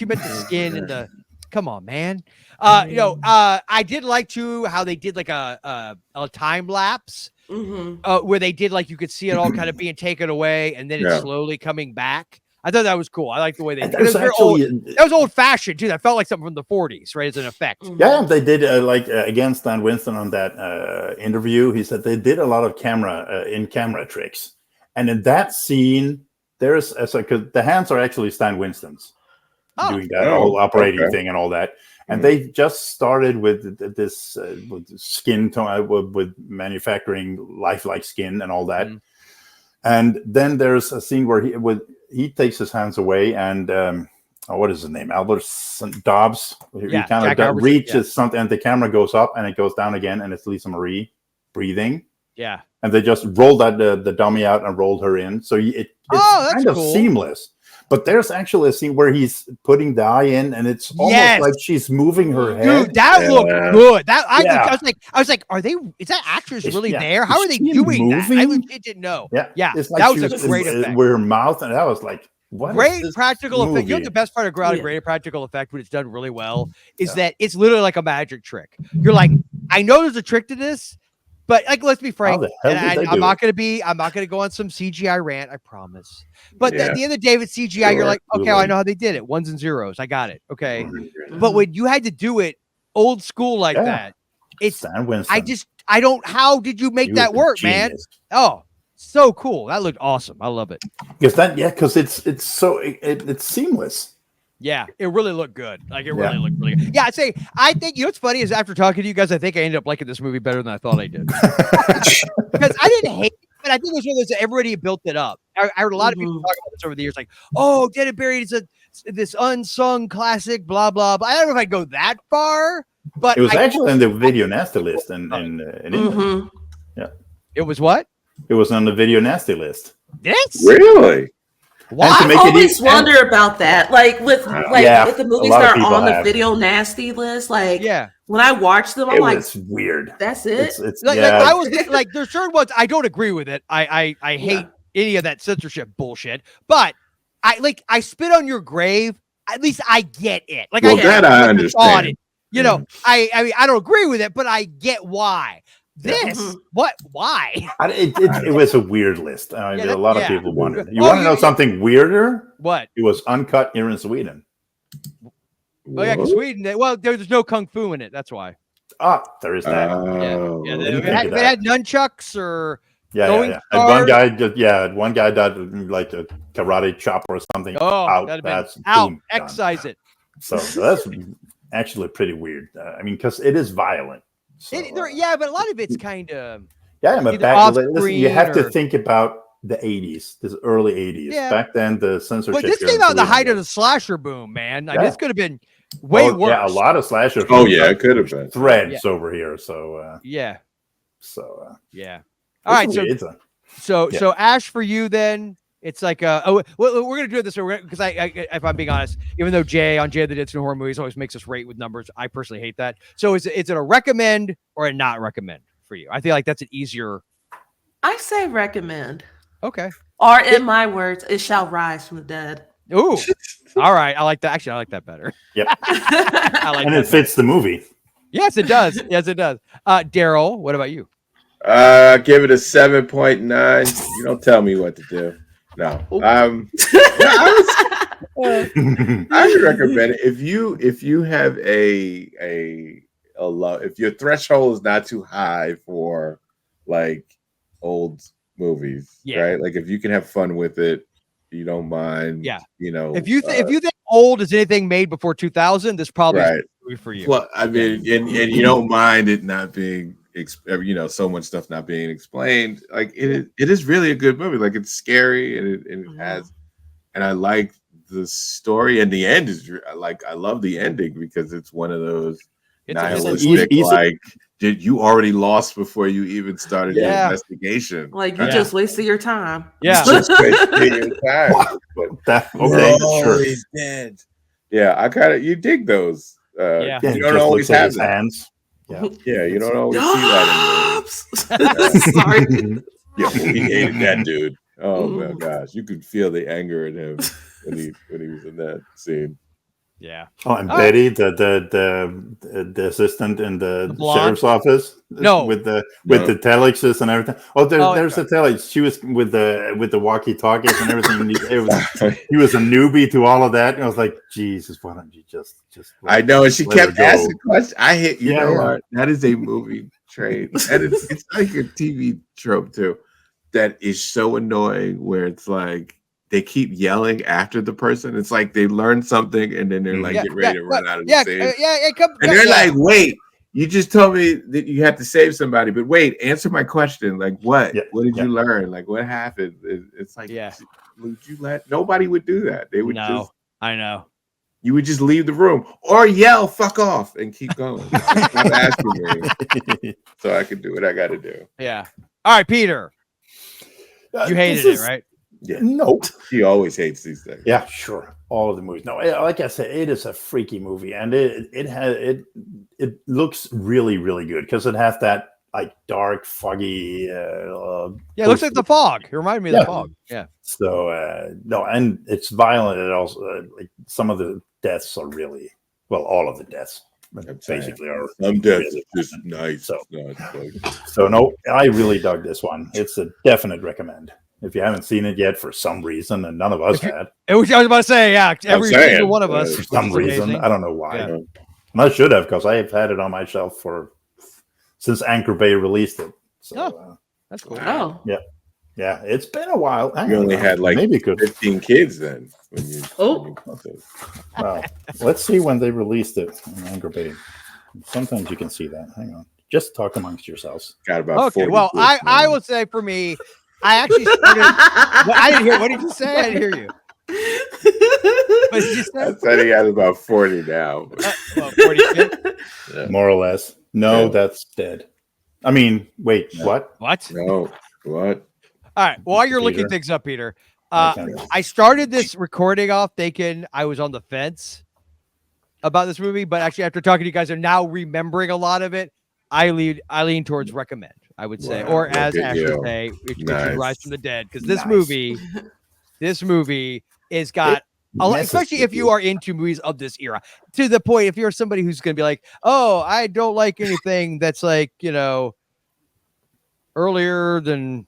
S2: meant the skin and the. Come on, man. I did like too how they did like a time lapse where they did like you could see it all kind of being taken away and then it's slowly coming back. I thought that was cool. I like the way they did it. That was old fashioned too. That felt like something from the 40s, right? As an effect.
S3: Yeah, they did again. Stan Winston on that interview, he said they did a lot of camera tricks, and in that scene, there's because the hands are actually Stan Winston's. Doing that whole operating thing and all that, and they just started with this with skin tone, with manufacturing lifelike skin and all that, and then there's a scene where he takes his hands away and what is his name, Albertson Dobbs? He kind of reaches something, and the camera goes up and it goes down again, and it's Lisa Marie breathing. Yeah, and they just rolled the dummy out and rolled her in, so it's kind of seamless. But there's actually a scene where he's putting the eye in, and it's almost like she's moving her head.
S2: Dude, that looked good. I was like, is that actress really there? How are they doing that? I legit didn't know. Yeah. It's like that was a great effect.
S3: With her mouth, and that was like, what?
S2: Great practical effect. You know the best part of great practical effect when it's done really well is that it's literally like a magic trick. You're like, I know there's a trick to this. But like, let's be frank. I'm not going to go on some CGI rant. I promise. But at the end of the day, with CGI, you're like, okay, I know how they did it. Ones and zeros. I got it. Okay. But when you had to do it old school like that, it's. How did you make that work, man? Oh, so cool. That looked awesome. I love it.
S3: Because it's seamless.
S2: Yeah, it really looked good. Like it really looked really good. Yeah, I think what's funny is after talking to you guys, I think I ended up liking this movie better than I thought I did. Because I didn't hate it, but I think it was one of those that everybody built it up. I heard a lot of people talk about this over the years, like, oh, Dead and Buried is this unsung classic, blah blah. But I don't know if I'd go that far. But
S3: it was actually in the video nasty list in England. Yeah.
S2: It was what?
S3: It was on the video nasty list.
S2: This
S4: really.
S5: I always wonder about that. Like with the movies that are on the video nasty list, like when I watch them, I'm like,
S3: it's weird.
S5: That's it.
S3: It's
S2: I was like, there's certain ones I don't agree with it. I hate any of that censorship bullshit. But I spit on your grave. At least I get it. Like,
S4: well, I understand.
S2: It. You know, I mean, I don't agree with it, but I get why. This what? Why?
S3: It was a weird list. A lot of people wondered. You want to know something weirder?
S2: What?
S3: It was uncut here in Sweden.
S2: Oh yeah, because Sweden. Well, there's no kung fu in it. That's why.
S3: There is that.
S2: They had nunchucks or.
S3: Yeah. And one guy died like a karate chop or something.
S2: That's out. Excise it.
S3: So that's actually pretty weird. I mean, because it is violent. So,
S2: but a lot of it's kind of
S3: but you have to think about the 80s, this early 80s. Back then, the censorship.
S2: But this came out in the height of the slasher boom, man. I mean, this could have been way worse.
S3: Yeah, a lot of slasher.
S4: It could have been
S3: threads over here. So
S2: All right, so Ash, for you then. It's like we're gonna do it this way because I if I'm being honest, even though Jay of the Dead Horror Movies always makes us rate with numbers, I personally hate that. So is it a recommend or a not recommend for you? I feel like that's an easier.
S5: I say recommend.
S2: Okay.
S5: Or in my words, it shall rise from the dead.
S2: Ooh. All right. I like that. Actually, I like that better.
S3: Yep.
S2: And
S3: it fits the movie.
S2: Yes, it does. Yes, it does. Daryl, what about you?
S4: Give it a 7.9. You don't tell me what to do. No. I would recommend it if you have a love, if your threshold is not too high for like old movies, right? Like if you can have fun with it, you don't mind. Yeah. You know,
S2: if you think old is anything made before 2000, this probably is a movie for you.
S4: Well, I mean, and you don't mind it not being. So much stuff not being explained. Like it is really a good movie. Like it's scary and it has, and I like the story and the end is like I love the ending because it's one of those. nihilistic, like you already lost before you even started the investigation.
S5: Like you just wasted your time.
S2: Yeah,
S4: just wasted your time.
S3: Sure.
S4: He's dead. Yeah, I kind of you dig those.
S2: Yeah,
S4: you don't always have that.
S3: Hands.
S4: Yeah, you don't always see that.
S5: Sorry.
S4: Yeah, he hated that dude. Oh my gosh, you could feel the anger in him when he was in that scene.
S2: Yeah.
S3: Oh, and Betty, the assistant in the sheriff's office.
S2: No,
S3: with the telexes and everything. Oh, there's the telex. She was with the walkie-talkies and everything. He was a newbie to all of that, and I was like, Jesus, why don't you just?
S4: I know, and she kept asking questions. I hit you know what? That is a movie trait, and it's like a TV trope too. That is so annoying. Where it's like. They keep yelling after the person. It's like they learn something and then they're like, get ready to run out of the scene. And they're like, wait, you just told me that you had to save somebody, but wait, answer my question. Like, what? Yeah. What did you learn? Like, what happened? It's like, would you nobody would do that. They would
S2: I know.
S4: You would just leave the room or yell, fuck off, and keep going. Stop asking me so I can do what I got to do.
S2: Yeah. All right, Peter. You hated it, right?
S3: Yeah, no.
S4: He always hates these things.
S3: Yeah, sure. All of the movies. No, like I said, it is a freaky movie, and it looks really, really good because it has that like dark, foggy.
S2: It looks like The Fog. It reminded me of The Fog. Yeah.
S3: So no, and it's violent. It also like some of the deaths are really all of the deaths basically are.
S4: Some deaths are just nice.
S3: So no, I really dug this one. It's a definite recommend. If you haven't seen it yet for some reason, and none of us had.
S2: I was about to say, every single one of us.
S3: For some reason. I don't know why. Yeah. And I should have, because I have had it on my shelf since Anchor Bay released it. So,
S2: that's cool.
S5: Wow.
S3: Yeah. Yeah, it's been a while.
S4: You only had like maybe 15 kids then.
S3: Let's see when they released it on Anchor Bay. Sometimes you can see that. Hang on. Just talk amongst yourselves.
S4: Got about 40
S2: well, I will say for me, I actually started. I didn't hear. What did you say? I didn't hear you.
S4: What did you say? I said he has about 40 now.
S2: 40
S3: more or less. No, that's dead. I mean, wait, what?
S2: What?
S4: No, what?
S2: All right. While you're looking things up, Peter, I started this recording off thinking I was on the fence about this movie, but actually, after talking to you guys, I'm now remembering a lot I lean towards recommend. I would say, or as Ashley say, it should rise from the dead, because this movie is got a lot, especially if you are into movies of this era, to the point if you're somebody who's going to be like, oh, I don't like anything that's like earlier than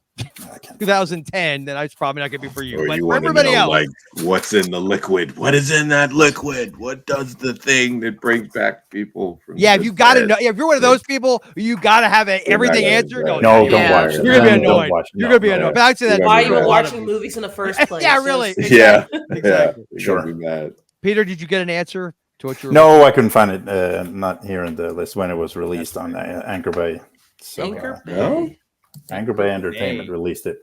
S2: 2010, then it's probably not going to be for you. But for everybody else,
S4: like what's in the liquid? What is in that liquid? What does the thing that brings back people from?
S2: Yeah, you got to know. If you're one of those people, you got to have everything answered.
S3: No, don't watch it.
S2: You're going to be annoyed. You're going to be annoyed. But I'd say that.
S5: Why are you watching movies in the first place?
S2: Yeah, really.
S4: Exactly.
S2: Exactly.
S3: Sure.
S4: Be mad.
S2: Peter, did you get an answer to what you were?
S3: No, I couldn't find it. Not here in the list when it was released on Anchor Bay. So,
S5: Anchor Bay.
S4: No?
S3: Anchor Bay Entertainment released it.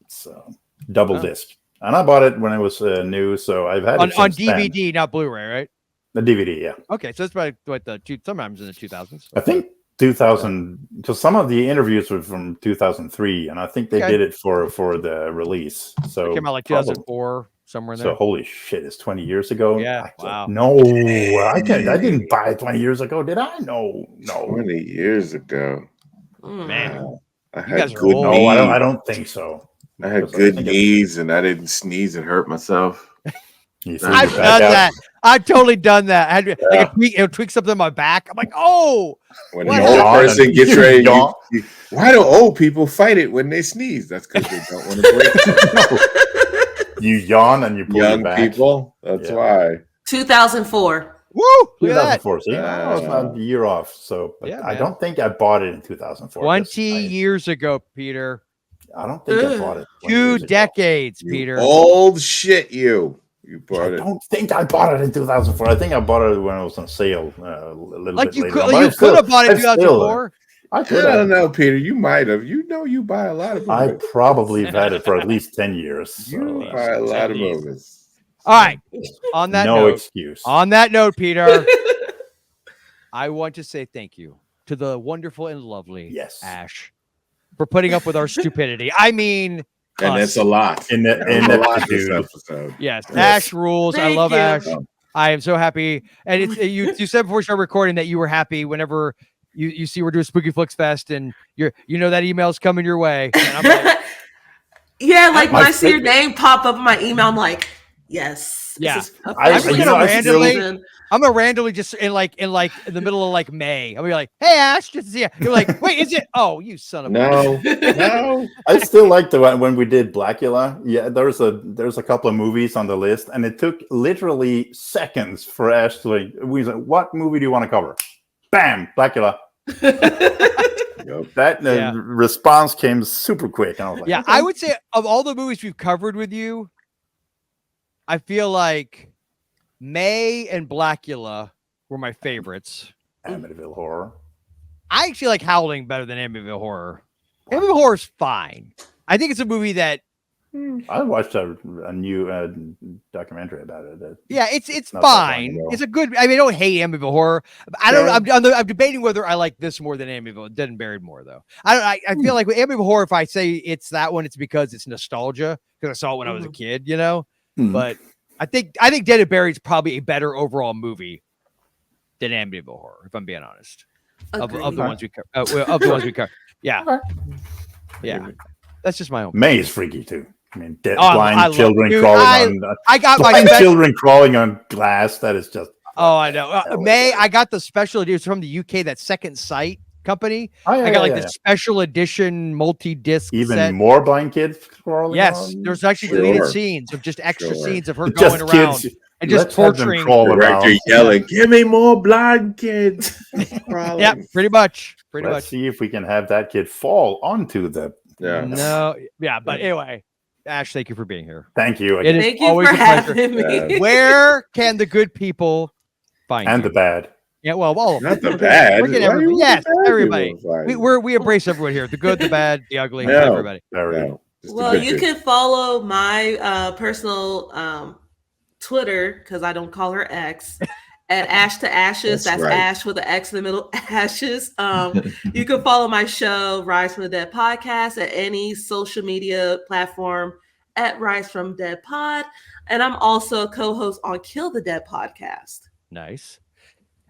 S3: So double disc, and I bought it when it was new. So I've had it
S2: on DVD, not Blu-ray, right?
S3: The DVD, yeah.
S2: Okay, so it's probably what sometimes in the 2000s.
S3: I think 2000, because some of the interviews were from 2003, and I think they did it for the release. So
S2: it came out like 2004, somewhere in there.
S3: So holy shit, it's 20 years ago.
S2: Yeah, wow.
S3: No, I didn't buy it 20 years ago, did I? No.
S4: 20 years ago,
S2: man.
S4: I had good knees.
S3: No, I don't think so.
S4: I had good knees, and I didn't sneeze and hurt myself.
S2: I've done that. I've totally done that. I had to tweak something in my back. I'm like, oh.
S4: When an old person gets ready, why do old people fight it when they sneeze? That's because they don't want to break it.
S3: You yawn and you pull
S4: young
S3: your back.
S4: People. That's why.
S5: 2004.
S2: Woo!
S3: 2004. So I was about a year off. So I don't think I bought it in 2004.
S2: 20 years ago, Peter.
S3: I don't think I bought it.
S2: 2 decades, Peter.
S4: Old shit, you bought it.
S3: I don't think I bought it in 2004. I think I bought it when it was on sale a little bit later.
S2: You could have bought it in 2004.
S4: I don't know, Peter. You might have. You buy a lot of movies.
S3: I probably have had it for at least 10 years.
S4: You buy a lot of movies.
S2: All right. On that note,
S3: excuse.
S2: On that note, Peter, I want to say thank you to the wonderful and lovely Ash for putting up with our stupidity. I mean,
S4: and it's a lot.
S3: In
S4: this episode.
S2: Yes, Ash rules.
S5: Thank
S2: I love
S5: you.
S2: Ash. I am so happy. And it's you said before we started recording that you were happy whenever you see we're doing Spooky Flix Fest and you know that email's coming your way. And I'm like,
S5: yeah, like when I see your name pop up in my email, I'm like, yes.
S2: Yeah.
S5: I'm
S2: gonna randomly just in the middle of like May. I'm gonna be like, hey Ash, just to see you. You're like, wait, is it? Oh, you son of a
S4: no.
S3: I still like the one when we did Blackula. Yeah, there's a couple of movies on the list, and it took literally seconds for Ash to like, we said, what movie do you want to cover? Bam, Blackula. That response came super quick. I was like,
S2: I would say of all the movies we've covered with you, I feel like May and Blackula were my favorites.
S3: Amityville Horror.
S2: I actually like Howling better than Amityville Horror. Amityville Horror is fine. I think it's a movie that
S3: I watched a new documentary about it.
S2: It's fine. It's a good. I mean, I don't hate Amityville Horror. I don't. I'm debating whether I like this more than Amityville Dead and Buried more though. I feel like with Amityville Horror, if I say it's that one, it's because it's nostalgia because I saw it when I was a kid, you know. But I think Dead and Buried is probably a better overall movie than Amityville Horror, if I'm being honest. Of the ones we cover, yeah. That's just my own.
S3: May is freaky too. I mean, blind children crawling on glass. That is just.
S2: Oh, I know. May, I got the special edition from the UK. That Second Sight company. I got the special edition multi-disc.
S3: Even
S2: set.
S3: More blind kids crawling.
S2: Yes, there's actually deleted scenes of just extra scenes of her going around and just torturing.
S4: Director yelling, "Give me more blind kids!"
S2: Yeah, pretty much.
S3: Let's see if we can have that kid fall onto the.
S2: Yeah. No. Yeah, but anyway. Ash, thank you for being here.
S3: Thank you.
S5: Thank you for having me.
S2: Where can the good people find you?
S3: And the bad.
S2: Yeah, well,
S4: not the bad.
S2: Everybody. Yes, everybody. We embrace everyone here. The good, the bad, the ugly, everybody.
S5: Well, you can follow my personal Twitter, because I don't call her X, at Ash to Ashes. That's right. Ash with an X in the middle, Ashes. You can follow my show, Rise from the Dead Podcast, at any social media platform at Rise from Dead Pod. And I'm also a co-host on Kill the Dead Podcast.
S2: Nice.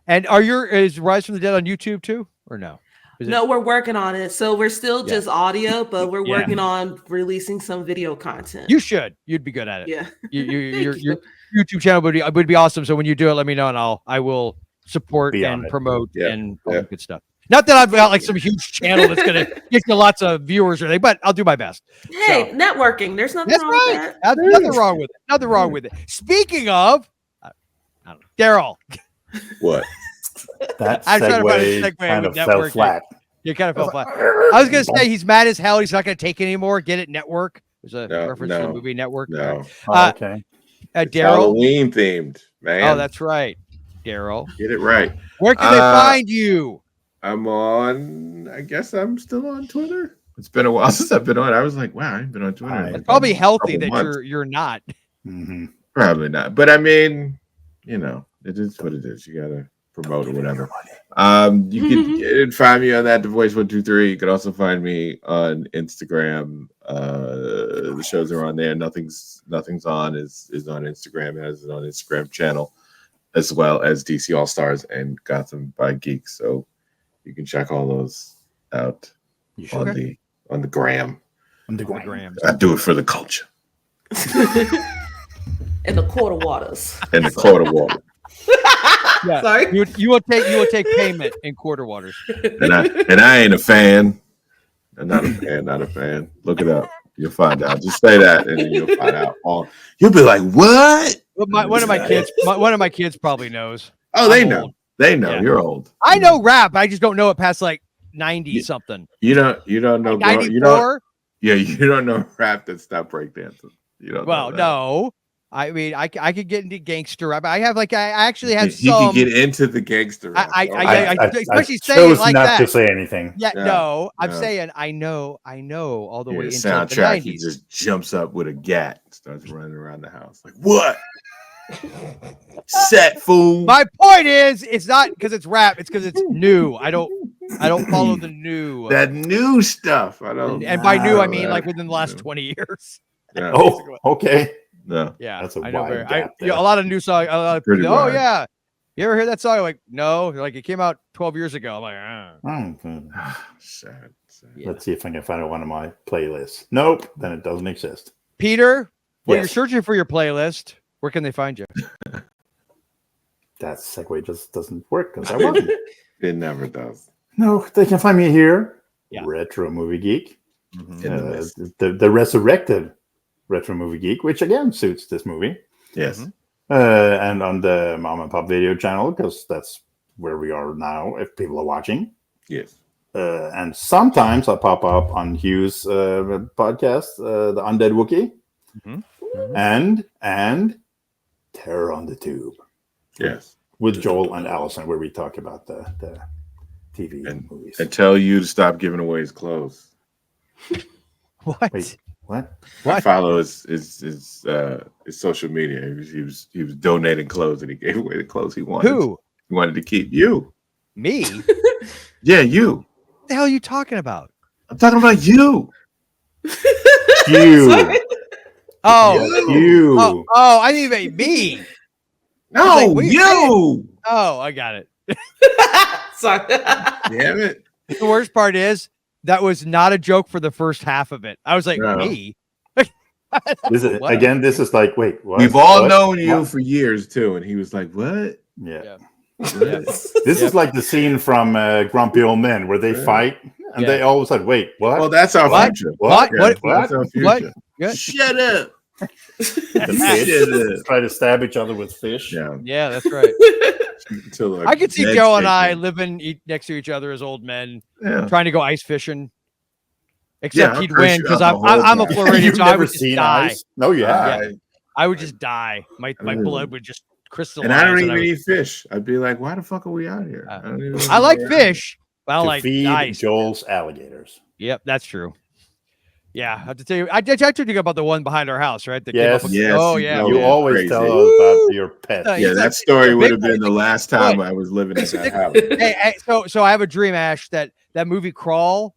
S2: And is Rise from the Dead on YouTube too, or no?
S5: No, we're working on it. So we're still just audio, but we're working on releasing some video content.
S2: You should. You'd be good at it.
S5: Yeah.
S2: Your YouTube channel would be awesome. So when you do it, let me know, and I will support and promote and all that good stuff. Not that I've got like some huge channel that's gonna get you lots of viewers or anything, but I'll do my best.
S5: Hey, networking. There's nothing wrong with that.
S2: Nothing wrong with it. Nothing wrong with it. Speaking of, I don't know, Daryl.
S4: What?
S3: That segue kind of fell flat.
S2: You kind of fell flat. I was going to say he's mad as hell. He's not going to take it anymore. Get it, Network. There's a reference to the movie Network.
S3: No.
S2: Okay. Daryl.
S4: Halloween themed, man.
S2: Oh, that's right. Daryl.
S4: Get it right.
S2: Where can they find you?
S4: I'm on. I guess I'm still on Twitter. It's been a while since I've been on. I was like, wow, I've been on Twitter.
S2: It's probably healthy that you're not.
S4: Mm-hmm. Probably not. But I mean, it is what it is. You gotta promote or whatever. You can find me on that The Voice 123. You can also find me on Instagram. The shows are on there. Nothing's on is on Instagram. It has it on Instagram channel, as well as DC All Stars and Gotham by Geek. So you can check all those out on the gram.
S3: On the gram.
S4: I do it for the culture.
S5: In the quarter waters.
S4: In the quarter water.
S2: Yeah. Sorry. You will take payment in quarter waters.
S4: And I ain't a fan. I'm not a fan. Look it up. You'll find out. Just say that and then you'll find out. You'll be like, what?
S2: One of my kids probably knows.
S4: Oh, they know. Old. They know. Yeah. You're old.
S2: I know rap. I just don't know it past like 90 something.
S4: You don't know
S2: 94?
S4: You don't know rap that stopped breakdancing. You don't know that.
S2: No. I mean, I could get into gangster rap. I actually had some.
S4: You can get into the gangster rap.
S2: I especially saying it like
S3: not
S2: that.
S3: To say anything.
S2: Yeah, no. I'm saying I know all the way into the
S4: soundtrack.
S2: 90s.
S4: He just jumps up with a gat, and starts running around the house like, what? Set, fool.
S2: My point is, it's not because it's rap. It's because it's new. I don't follow the new.
S4: That new stuff. I don't.
S2: And by new, I mean like within the last 20 years.
S4: Yeah.
S3: Oh, okay.
S4: No.
S2: Yeah,
S3: That's a
S2: I know.
S3: wide
S2: A
S3: gap there.
S2: lot of new songs.
S4: Pretty
S2: Oh
S4: wide.
S2: yeah, you ever hear that song? I'm like, no, like it came out 12 years ago. I'm like,
S4: Sad.
S2: Yeah.
S3: Let's see if I can find one of my playlists. Nope, then it doesn't exist.
S2: Peter, when
S3: Yes.
S2: you're searching for your playlist, where can they find you?
S3: That segue just doesn't work because I wasn't.
S4: It never does.
S3: No, they can find me here.
S2: Yeah.
S3: Retro Movie Geek.
S4: In the mist.
S3: The resurrected Retro Movie Geek, which again suits this movie.
S4: Yes.
S3: And on the Mom and Pop video channel, because that's where we are now if people are watching.
S4: Yes.
S3: And sometimes I pop up on Hugh's podcast, The Undead Wookiee, and Terror on the Tube.
S4: Yes.
S3: With Joel and Allison, where we talk about the TV movies.
S4: And tell you to stop giving away his clothes.
S2: What?
S3: Wait, what?
S4: I follow his social media. He was donating clothes and he gave away the clothes he wanted.
S2: Who?
S4: He wanted to keep you.
S2: Me?
S4: Yeah, you.
S2: What the hell are you talking about?
S4: I'm talking about you.
S3: You.
S2: Oh,
S3: You.
S2: oh, I didn't even me.
S4: No,
S2: like, wait,
S4: you.
S2: Oh, I got it.
S5: Sorry.
S4: Damn it.
S2: The worst part is that was not a joke for the first half of it. I was like,
S4: No.
S2: me?
S3: This is
S2: What?
S3: again. This is like, wait, what?
S4: We've all
S3: What?
S4: known you
S3: What?
S4: for years too. And he was like, what?
S3: Yeah.
S2: Yeah.
S3: This is like the scene from Grumpy Old Men where they fight and they all of a sudden, wait, what?
S4: Well, that's our
S2: What?
S4: future.
S2: What?
S4: Yeah,
S2: What?
S4: That's our future.
S2: What? Good.
S4: Shut up.
S3: The fish try to stab each other with fish.
S4: Yeah.
S2: Yeah, that's right.
S4: Until,
S2: I could see
S4: Ned's
S2: Joe and I
S4: taken.
S2: living next to each other as old men,
S4: Yeah.
S2: trying to go ice fishing. Except
S4: Yeah,
S2: he'd
S4: I'll curse
S2: win
S4: you
S2: because
S4: out
S2: I'm
S4: the whole
S2: I'm a
S4: time.
S2: Floridian,
S3: You've
S2: so I
S3: never
S2: would just
S3: seen
S2: die.
S3: ice? No, you have.
S2: Yeah. I would just die. My
S4: Mm.
S2: blood would just crystallize.
S4: And I don't
S2: and
S4: even
S2: would-
S4: eat fish. I'd be like, why the fuck are we out here? don't even
S2: I like
S4: know.
S2: fish, but I don't
S3: To
S2: like
S3: feed
S2: ice.
S3: Joel's alligators.
S2: Yep, that's true. Yeah, I have to tell you, I told you about the one behind our house, right? That
S3: Yes.
S2: came up with,
S4: Yes,
S2: oh
S4: you
S2: yeah,
S4: know
S3: You
S4: yeah,
S3: always
S4: crazy.
S3: tell us about your pet.
S2: Yeah,
S4: Yeah,
S2: He's
S4: that
S2: like-
S4: story would
S2: big
S4: have been the last time I was living at that house.
S2: Hey, so I have a dream, Ash, that movie Crawl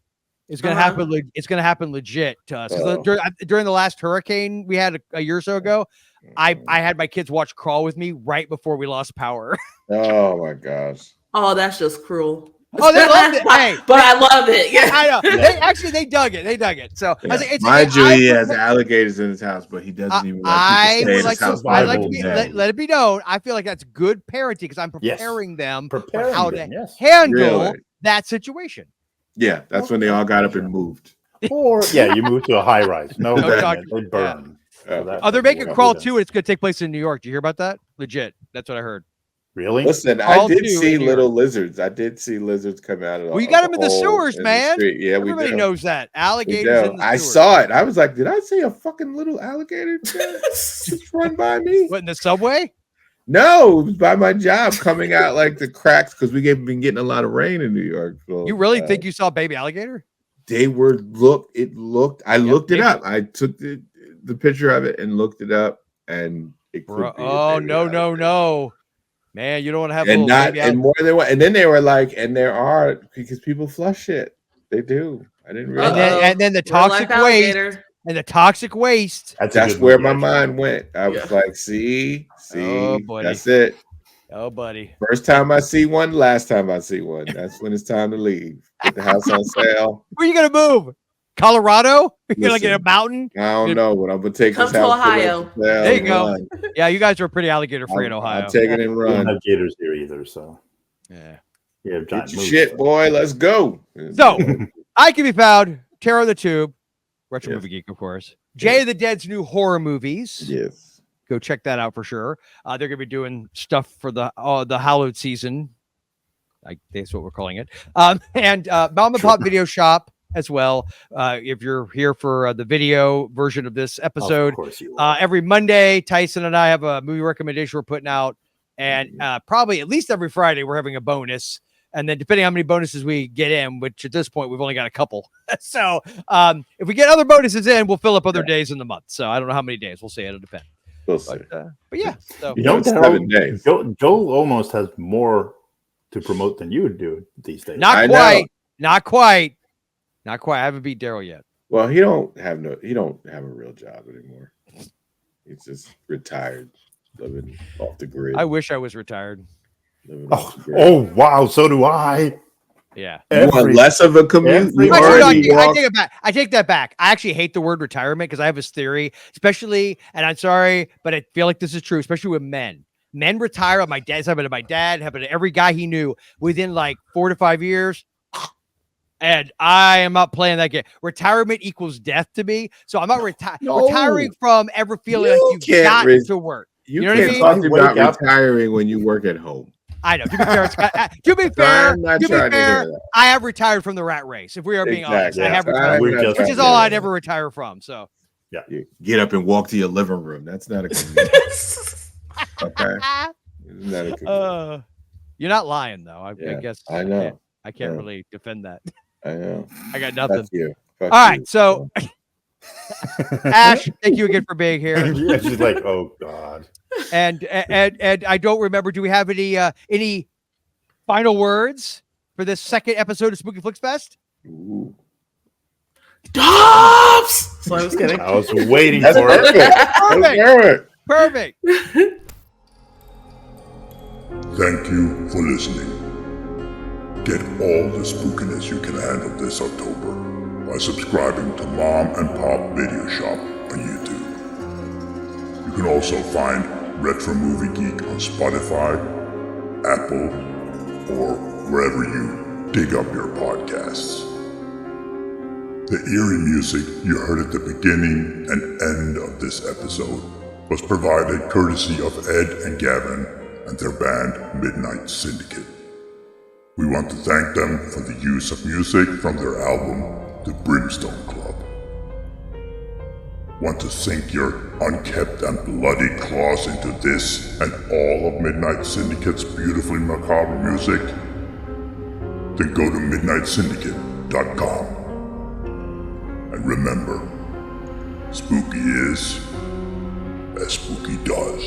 S2: is going to happen. It's going to happen legit to us. 'Cause during the last hurricane we had a year or so ago, I had my kids watch Crawl with me right before we lost power.
S4: Oh my gosh.
S5: Oh, that's just cruel.
S2: Oh, they loved it. Hey,
S5: But I love it. Yeah.
S2: I know. They dug it. They dug it. So I was like,
S4: Mind you, he has alligators in his house, but he doesn't even
S2: I
S4: like people to stay
S2: would
S4: in
S2: like
S4: his
S2: to,
S4: house.
S2: I'd like to
S3: Survival
S2: be,
S3: mode.
S2: let it be known. I feel like that's good parenting because I'm
S3: Yes.
S2: preparing them
S3: Preparing
S2: for how
S3: them,
S2: to
S3: yes.
S2: handle
S4: Really?
S2: that situation.
S4: Yeah, that's when they all got up and moved.
S3: Or you move to a high rise. No,
S2: No
S3: burn,
S2: talking.
S3: they burn. So that's
S2: Oh, they're
S3: what
S2: making
S3: we're
S2: Crawl
S3: doing.
S2: 2 and it's going to take place in New York. Did you hear about that? Legit. That's what I heard.
S3: Really?
S4: Listen,
S2: All
S4: I did
S2: two
S4: see
S2: in New
S4: little lizards. I did see lizards come out of
S2: Well, you got them in the
S4: hole
S2: sewers,
S4: in the
S2: man.
S4: street. Yeah,
S2: Everybody
S4: we do.
S2: knows that.
S4: We
S2: Alligators
S4: do.
S2: in the
S4: I
S2: sewers.
S4: saw it. I was like, did I see a fucking little alligator just run by me?
S2: What, in the subway?
S4: No, it was by my job coming out like the cracks because been getting a lot of rain in New York. So,
S2: You really think you saw a baby alligator?
S4: they were I looked it up. I took the picture of it and looked it up and it could be a
S2: Oh,
S4: baby
S2: no,
S4: alligator.
S2: no. Man, you don't want to have
S4: And
S2: little
S4: not
S2: baby
S4: and more than one. And then they were like, and there are because people flush it. They do. I didn't realize.
S2: and then the toxic
S5: Real life
S2: waste
S5: alligator.
S2: and the toxic waste.
S3: That's
S4: That's
S3: a good
S4: where
S3: movie,
S4: my
S3: actually.
S4: mind went. I was like, see,
S2: Oh, buddy.
S4: that's it.
S2: Oh, buddy.
S4: First time I see one, last time I see one. That's when it's time to leave. Put the house on sale.
S2: Where are you going to move? Colorado? You're going to get a
S4: Listen.
S2: mountain?
S4: I don't know, but I'm gonna take
S5: Come
S4: this
S5: to
S4: house
S5: Ohio.
S2: There you go. Yeah, you guys are pretty alligator free in Ohio.
S4: I'll take it and
S3: We don't
S4: run.
S3: have gators here either, so
S2: Yeah.
S3: yeah,
S4: Get
S3: giant
S4: your
S3: moose,
S4: shit,
S3: so.
S4: boy. Let's go.
S2: So, I can be found, Terror of the Tube, Retro
S4: Yes.
S2: Movie Geek, of course. Jay of the Dead's new horror movies.
S4: Yes.
S2: Go check that out for sure. They're going to be doing stuff for the Hallowed season. I think that's what we're calling it. And Mom and Pop Video Shop as well. If you're here for the video version of this episode,
S3: Of course you are.
S2: every Monday, Tyson and I have a movie recommendation we're putting out. And probably at least every Friday, we're having a bonus. And then depending on how many bonuses we get in, which at this point, we've only got a couple. So if we get other bonuses in, we'll fill up other days in the month. So I don't know how many days. We'll see. It'll depend.
S4: We'll see.
S2: But yeah, so
S3: You know,
S4: 7 days.
S3: Joel almost has more to promote than you would do these days.
S2: Not quite. I haven't beat Daryl yet.
S4: Well, he don't have a real job anymore. He's just retired, living off the grid.
S2: I wish I was retired.
S3: Oh wow, so do I.
S2: Yeah.
S4: You want less of a commute?
S2: I take that back. I actually hate the word retirement because I have this theory, especially, and I'm sorry, but I feel like this is true, especially with men. Men retire. My dad happened to my dad, happened to every guy he knew within like 4 to 5 years. And I am not playing that game. Retirement equals death to me. So I'm not retiring from ever feeling like you got to work.
S4: You know can't what I mean? Talk about retiring when you work at home.
S2: I know. To be fair, I have retired from the rat race. If we are being honest, I have retired, which is all I'd ever retire from. So,
S3: yeah,
S4: you get up and walk to your living room. That's not a commute. Okay, not a commute.
S2: You're not lying though. I guess
S4: I know.
S2: I can't really defend that.
S4: I know.
S2: I got nothing.
S4: That's you.
S2: All right, so Ash, thank you again for being here.
S3: Yeah, she's like, oh God.
S2: And I don't remember. Do we have any final words for this second episode of Spooky Flix Fest?
S5: Ooh. Dobbs! So I was kidding.
S3: I was waiting for it.
S2: Perfect.
S1: Thank you for listening. Get all the spookiness you can handle this October by subscribing to Mom and Pop Video Shop on YouTube. You can also find Retro Movie Geek on Spotify, Apple, or wherever you dig up your podcasts. The eerie music you heard at the beginning and end of this episode was provided courtesy of Ed and Gavin and their band Midnight Syndicate. We want to thank them for the use of music from their album, The Brimstone Club. Want to sink your unkept and bloody claws into this and all of Midnight Syndicate's beautifully macabre music? Then go to midnightsyndicate.com. And remember, spooky is as spooky does.